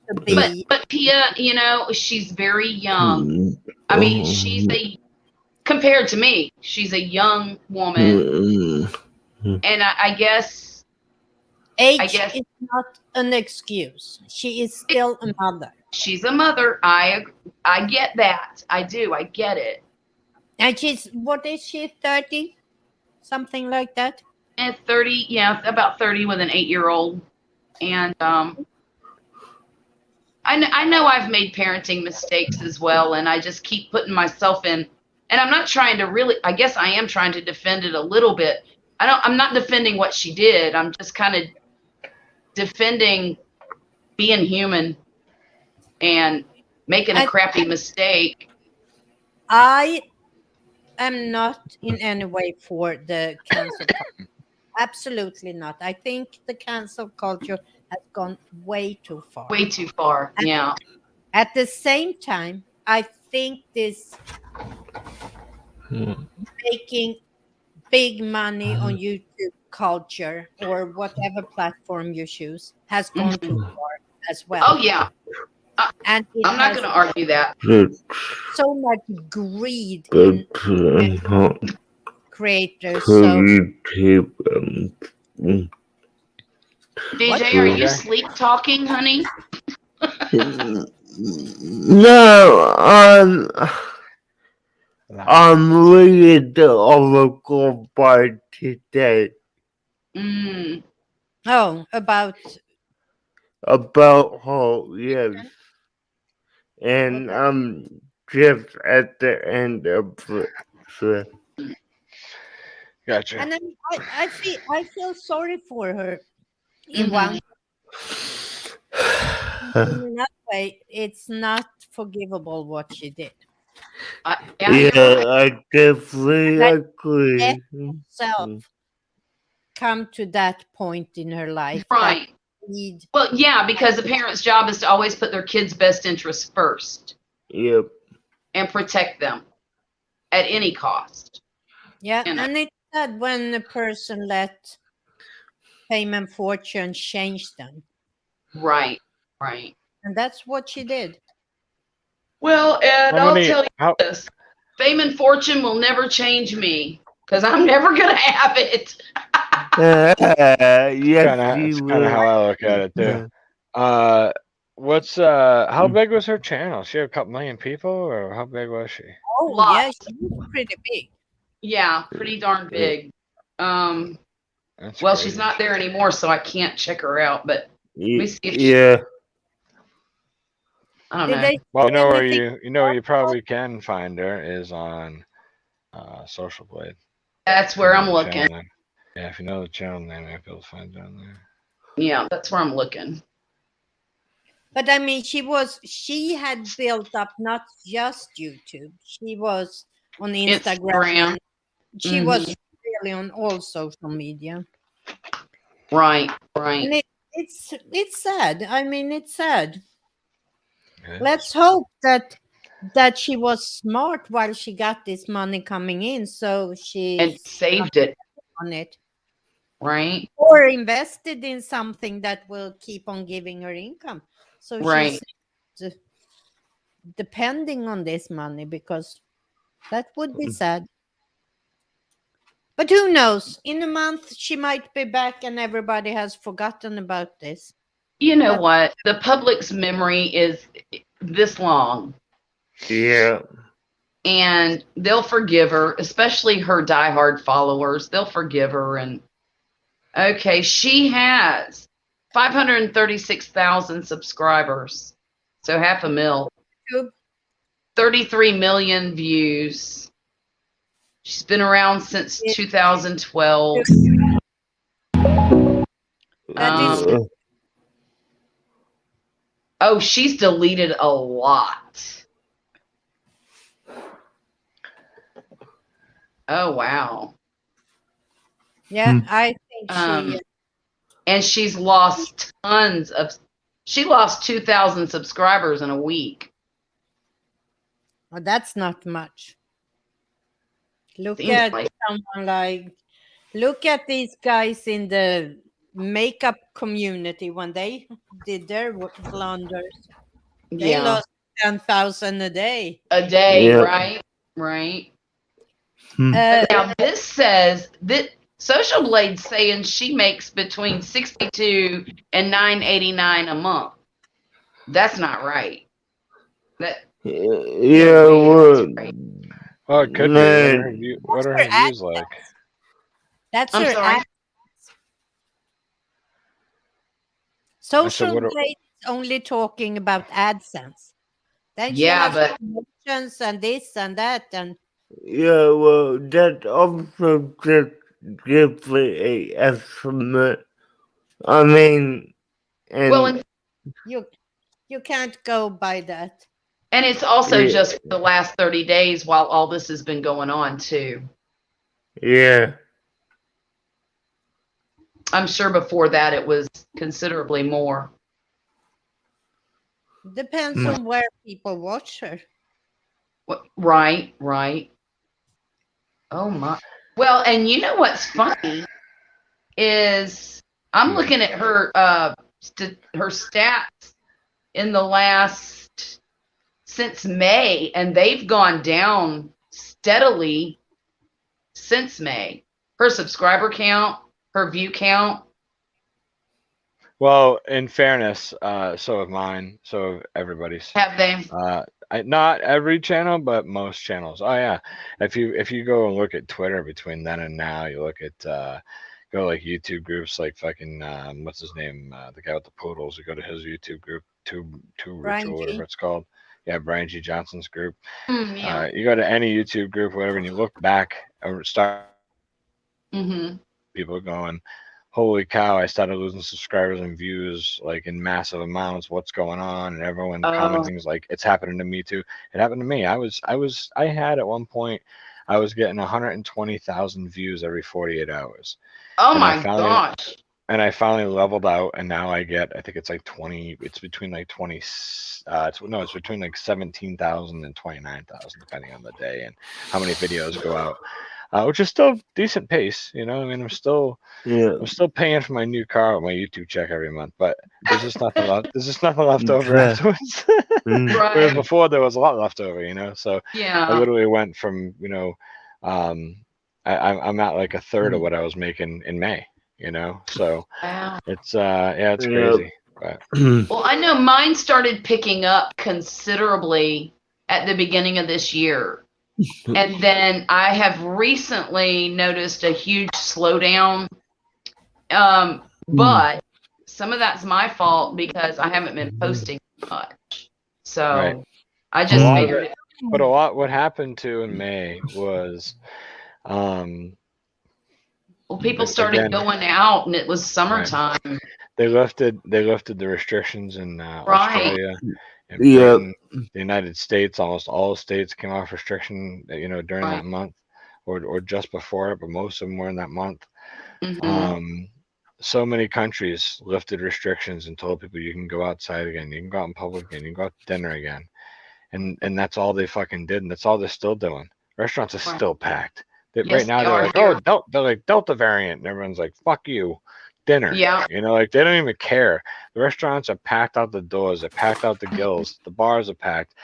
to be. But Pia, you know, she's very young. I mean, compared to me, she's a young woman. And I guess Age guess is not an excuse. She is still a mother. she's a mother. I get that. I do. I get it. And she's, what is she, 30? Something like that? And 30, yeah, about 30 with an 8-year-old. And I know I've made parenting mistakes as well, and I just keep putting myself in. And I'm not trying to really. I guess I am trying to defend it a little bit. I'm not defending what she did. I'm just kind of defending being human and making a crappy mistake. I am not in any way for the cancel culture. Absolutely not. I think the cancel culture has gone way too far. Way too far. Yeah. At the same time, I think this making big money on YouTube culture or whatever platform you choose has gone too far as well. Oh yeah. And it I'm not has going to argue that. so much greed in creators. So YouTube. DJ, are you sleep talking, honey? No, I'm reading the article by today oh, about her, yes, and I'm just at the end of it. So. Gotcha. and then I feel sorry for her in one. In another way, it's not forgivable what she did. I definitely agree. Herself come to that point in her life, right? Well, yeah, because the parent's job is to always put their kids' best interests first. Yep. And protect them at any cost. Yeah, and it's sad when a person let fame and fortune change them. Right, right. And that's what she did. Well, Ed, I'll tell you this. Fame and fortune will never change me because I'm never going to have it. Yes, That's kind of how I look at it too. How big was her channel? She had a couple million people, or how big was she? Oh, yeah, she was pretty big. Yeah, pretty darn big. Well, crazy. She's not there anymore, so I can't check her out. But let me see if she. I don't know. Well, you know where you probably can find her is on Social Blade. That's where I'm looking. Yeah, if you know the channel name, you'll be able to find it on there. Yeah, that's where I'm looking. But I mean, she had built up not just YouTube. She was on Instagram. She was really on all social media. Right, right. And it's sad. I mean, it's sad. Okay. Let's hope that she was smart while she got this money coming in, so she saved it on it, right? Or invested in something that will keep on giving her income. So she's depending on this money, because that would be sad. But who knows? In a month, she might be back and everybody has forgotten about this. You know what? The public's memory is this long. Yeah. And they'll forgive her, especially her diehard followers. They'll forgive her. And okay, she has 536,000 subscribers. So 500,000. 33 million views. She's been around since 2012. Oh, she's deleted a lot. Oh, wow. Yeah, I think and she's lost she lost 2,000 subscribers in a week. Well, that's not much. Look at someone look at these guys in the makeup community when they did their blunders. They lost 10,000 a day. A day, right? Right. Now this says that Social Blade's saying she makes between 62 and 989 a month. That's not right. That Yeah, no way well, that's right. Well, it could be. man, What are That's her her views like? That's I'm her sorry. I said, Social what are, Blade is only talking about AdSense. Then she Yeah, has but promotions and this and that, and yeah, well, that also just gives a estimate. I mean, well, and you you can't go by that. and it's also yeah, just for the last 30 days while all this has been going on too. yeah, I'm sure before that it was considerably more. Depends Mm. on where people watch her. Right, right. Oh my. Well, and you know what's funny is I'm looking at her her stats in the last since May, and they've gone down steadily since May. Her subscriber count, her view count. well, in fairness, so have mine, so have everybody's. Have they? Not every channel, but most channels. Oh yeah, if you go and look at Twitter between then and now, you look at go like YouTube groups like fucking what's his name, the guy with the poodles. You go to his YouTube group, Too Rich Brian or whatever G. it's called. Yeah, Brian G. Johnson's group. Yeah. You go to any YouTube group, whatever, and you look back or start Mm-hmm. people going, holy cow, I started losing subscribers and views like in massive amounts. What's going on? And everyone commenting is like, it's happening to me too. It happened to me. I had at one point, I was getting 120,000 views every 48 hours. Oh And my gosh. I finally leveled out, and now I get, I think it's like 20, it's between like 20, no, it's between like 17,000 and 29,000, depending on the day and how many videos go out, which is still decent pace. You know, I mean, yeah, I'm still paying for my new car with my YouTube check every month, but there's just nothing left. There's just nothing left over yeah, afterwards. mm, Whereas Right. before there was a lot left over, you know. So I Yeah. literally went from, um, I'm at like a third of mm, what I was making in May, you know. So Wow. it's yeah, it's yeah, crazy. But Well, I know mine started picking up considerably at the beginning of this year. And then I have recently noticed a huge slowdown. But some of that's my fault because I haven't been posting much. So right, I a just lot of figured it. But a lot, what happened to in May was, um, well, people started again, going out and it was right. summertime. They lifted the restrictions in Right. Australia and yeah, Britain, the United States. Almost all states came off restriction, during Right. that month, or just before it, but most of them were in that month. Mm-hmm. So many countries lifted restrictions and told people you can go outside again, you can go out in public again, you can go out to dinner again, and that's all they fucking did, and that's all they're still doing. Restaurants are Right. still packed. Right Yes, now they they're are like, here. they're like Delta variant, and everyone's like, fuck you, dinner. Yeah. Like they don't even care. The restaurants are packed out the doors, they're packed out the gills, the bars are packed.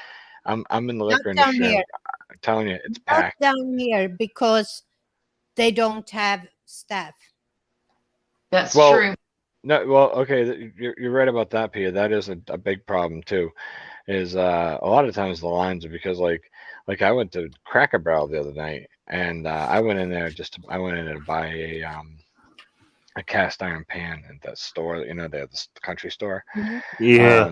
I'm in the Not liquor down industry. here. I'm telling you, it's Not packed. down here because they don't have staff. That's Well, true. no, well, okay, you're right about that, Pia. That is a big problem too. Is a lot of times the lines are because like I went to Cracker Barrel the other night, and I went in there I went in there to buy a cast iron pan at that store, the country store. yeah,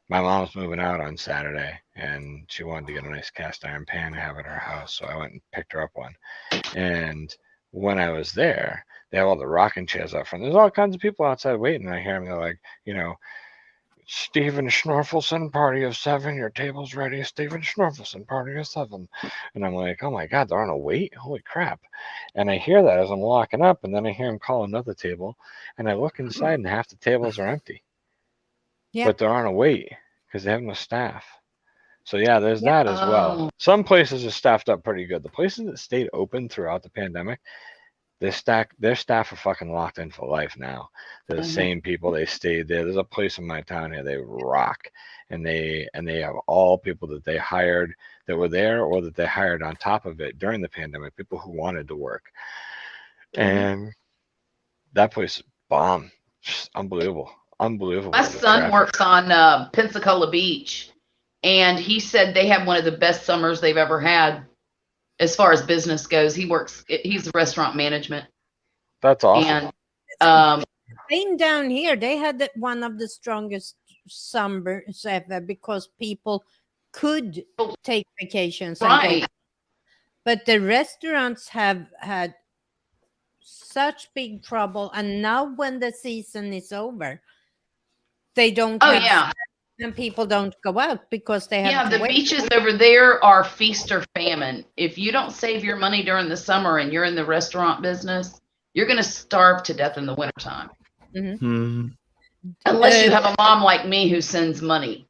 My mom's moving out on Saturday, and she wanted to get a nice cast iron pan to have at her house, so I went and picked her up one. And when I was there, they have all the rocking chairs out front. There's all kinds of people outside waiting. And I hear them. They're like, Stephen Schnorfelson, party of 7. Your table's ready. Stephen Schnorfelson, party of 7. And I'm like, oh my God, they're on a wait? Holy crap. And I hear that as I'm walking up, and then I hear him call another table, and I look inside, and half the tables are empty. Yeah. But they're on a wait because they have no staff. So yeah, there's that as well. Oh. Some places are staffed up pretty good. The places that stayed open throughout the pandemic, their staff are fucking locked in for life now. They're the same people. They stayed there. There's a place in my town here. They rock, and they have all people that they hired that were there or that they hired on top of it during the pandemic. People who wanted to work, and that place is bomb. Just unbelievable. Unbelievable. My the son traffic. works on Pensacola Beach, and he said they have one of the best summers they've ever had as far as business goes. He's restaurant management, That's awesome. and Same down here. They had one of the strongest summers ever because people could take vacations and go. right. But the restaurants have had such big trouble, and now when the season is over, they don't Oh have yeah, and people don't go out because they have yeah. to The wait. beaches over there are feast or famine. If you don't save your money during the summer and you're in the restaurant business, you're going to starve to death in the wintertime. Hmm. Unless you have a mom like me who sends money.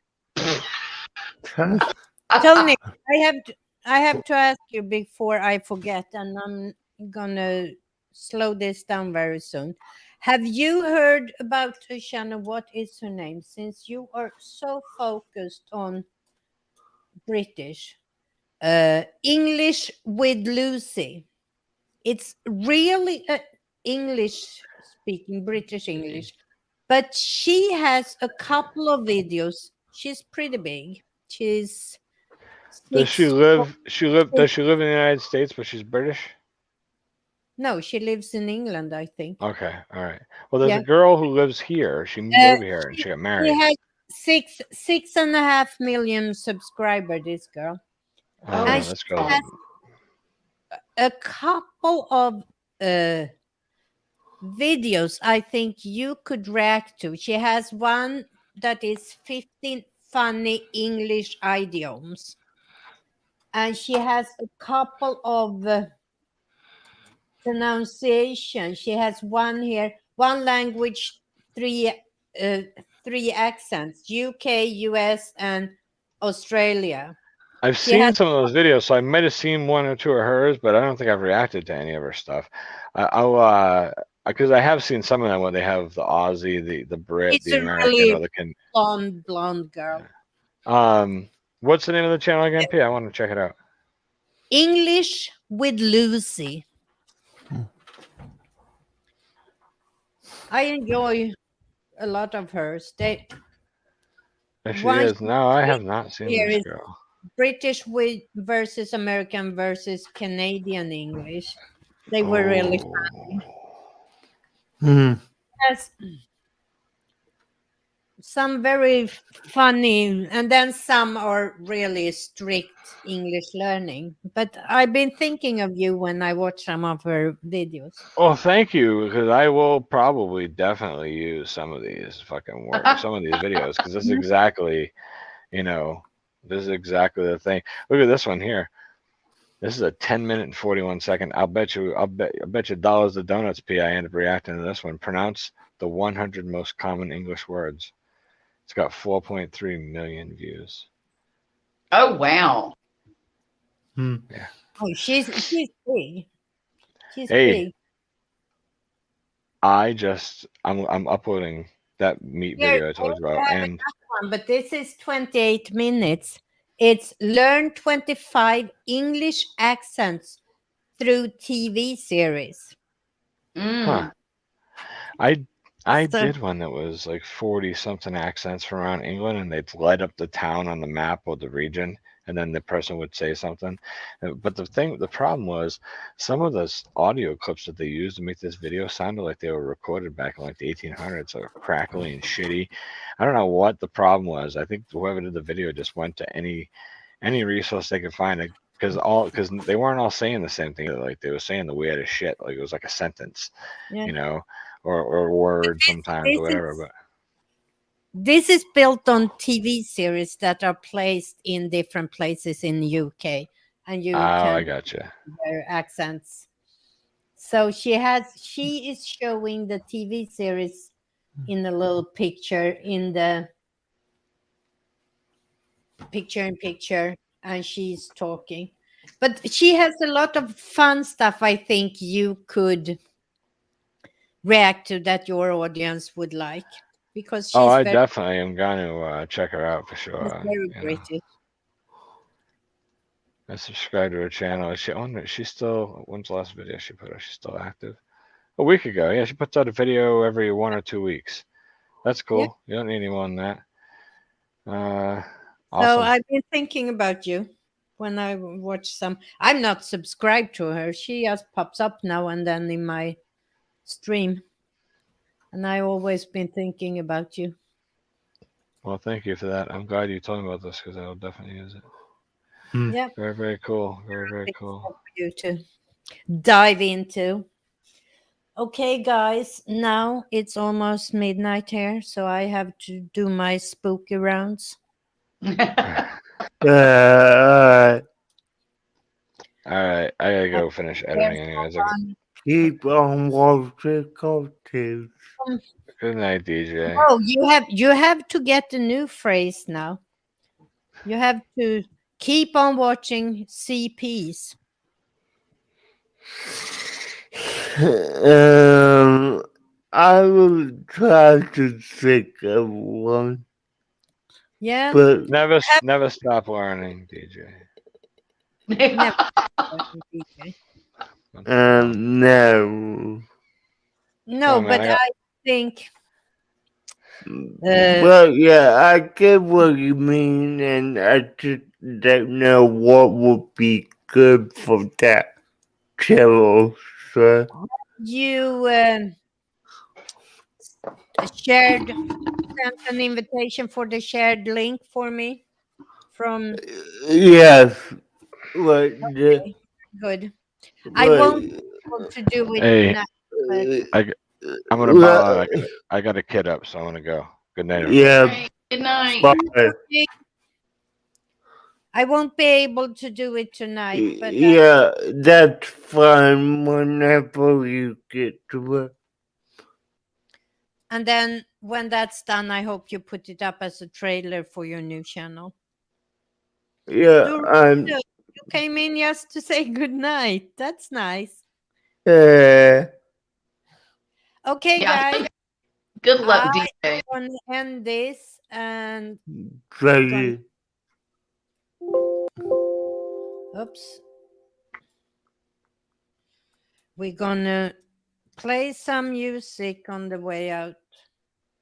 Tony, I have to ask you before I forget, and I'm gonna slow this down very soon. Have you heard about Shannon? What is her name? Since you are so focused on British, English with Lucy. It's really English speaking, British English, but she has a couple of videos. She's pretty big. She's Does she 6 live? Does she live in the United States, but she's British? No, she lives in England, I think. Okay, all right. Well, there's Yeah. a girl who lives here. She moved over here and she got She married. has 6.5 million subscribers, this girl. Oh, And let's she go. has a couple of videos I think you could react to. She has one that is 15 funny English idioms. And she has a couple of pronunciation. She has one here, one language, three accents: UK, US, and Australia. I've She seen has some of those videos, so I might have seen one or two of hers, but I don't think I've reacted to any of her stuff. I'll because I have seen some of them where they have the Aussie, the Brit, it's the a American, really or the can. blonde girl. What's the name of the channel again, P? I want to check it out. English with Lucy. I enjoy a lot of hers. There she One is. No, I have not seen here this is girl. British with versus American versus Canadian English. They were really funny. Has some very funny, and then some are really strict English learning. But I've been thinking of you when I watch some of her videos. Oh, thank you, because I will probably definitely use some of these fucking words, some of these videos, because this is exactly, this is exactly the thing. Look at this one here. This is a 10-minute and 41-second. I bet you dollars to donuts, P. I end up reacting to this one. Pronounce the 100 most common English words. It's got 4.3 million views. Oh wow. Yeah. Oh, she's big. She's Hey, big. I'm uploading that meat video I told you about, and One, but this is 28 minutes. It's learn 25 English accents through TV series. huh. I So- did one that was like 40 something accents from around England, and they'd light up the town on the map or the region, and then the person would say something. But the problem was some of those audio clips that they used to make this video sounded like they were recorded back in like the 1800s, so crackly and shitty. I don't know what the problem was. I think whoever did the video just went to any resource they could find, because they weren't all saying the same thing. Like they were saying the weirdest shit. Like it was like a sentence, Yeah. or word sometimes or whatever. But this is built on TV series that are placed in different places in the UK, and you I can gotcha. their accents. So she is showing the TV series in a little picture in the picture, and she's talking. But she has a lot of fun stuff I think you could react to that your audience would like, because she's I very, definitely am going to check her out for sure. very British. I subscribe to her channel. Is she on? She's still. When's the last video she put up? She's still active. A week ago. Yeah, she puts out a video every 1 or 2 weeks. That's cool. You don't need any more than that. So Awesome. I've been thinking about you when I watch some. I'm not subscribed to her. She just pops up now and then in my stream. And I always been thinking about you. Well, thank you for that. I'm glad you told me about this because I will definitely use it. Yeah. Very, very cool. Very, very cool. For you to dive into. Okay, guys, now it's almost midnight here, so I have to do my spooky rounds. Alright. All right, I gotta go finish editing anyways. Keep on watching cartoons. Good night, DJ. Oh, you have to get a new phrase now. You have to keep on watching CPs. I will try to think of one, Yeah. but Never stop learning, DJ. Never. Okay. no. No, Oh, man, but I think But yeah, I get what you mean, and I just don't know what would be good for that channel. So you sent an invitation for the shared link for me from. yes, but Okay, good. I won't be able to do it Hey, now, but I'm gonna bow out. I got a kid up, so I'm gonna go. Good night, everybody. yeah, Good night. bye. okay. I won't be able to do it tonight, but Yeah, that's fine whenever you get to it. and then when that's done, I hope you put it up as a trailer for your new channel. Yeah, Dorito, you came in just to say good night. That's nice. uh, Okay, Yeah. guys. Good luck, I'm DJ. gonna end this and thank you. oops. We're gonna play some music on the way out.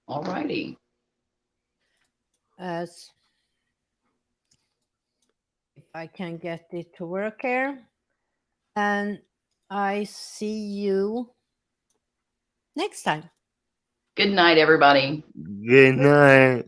Alrighty. As if I can get it to work here. And I see you next time. Good night, everybody. Good night.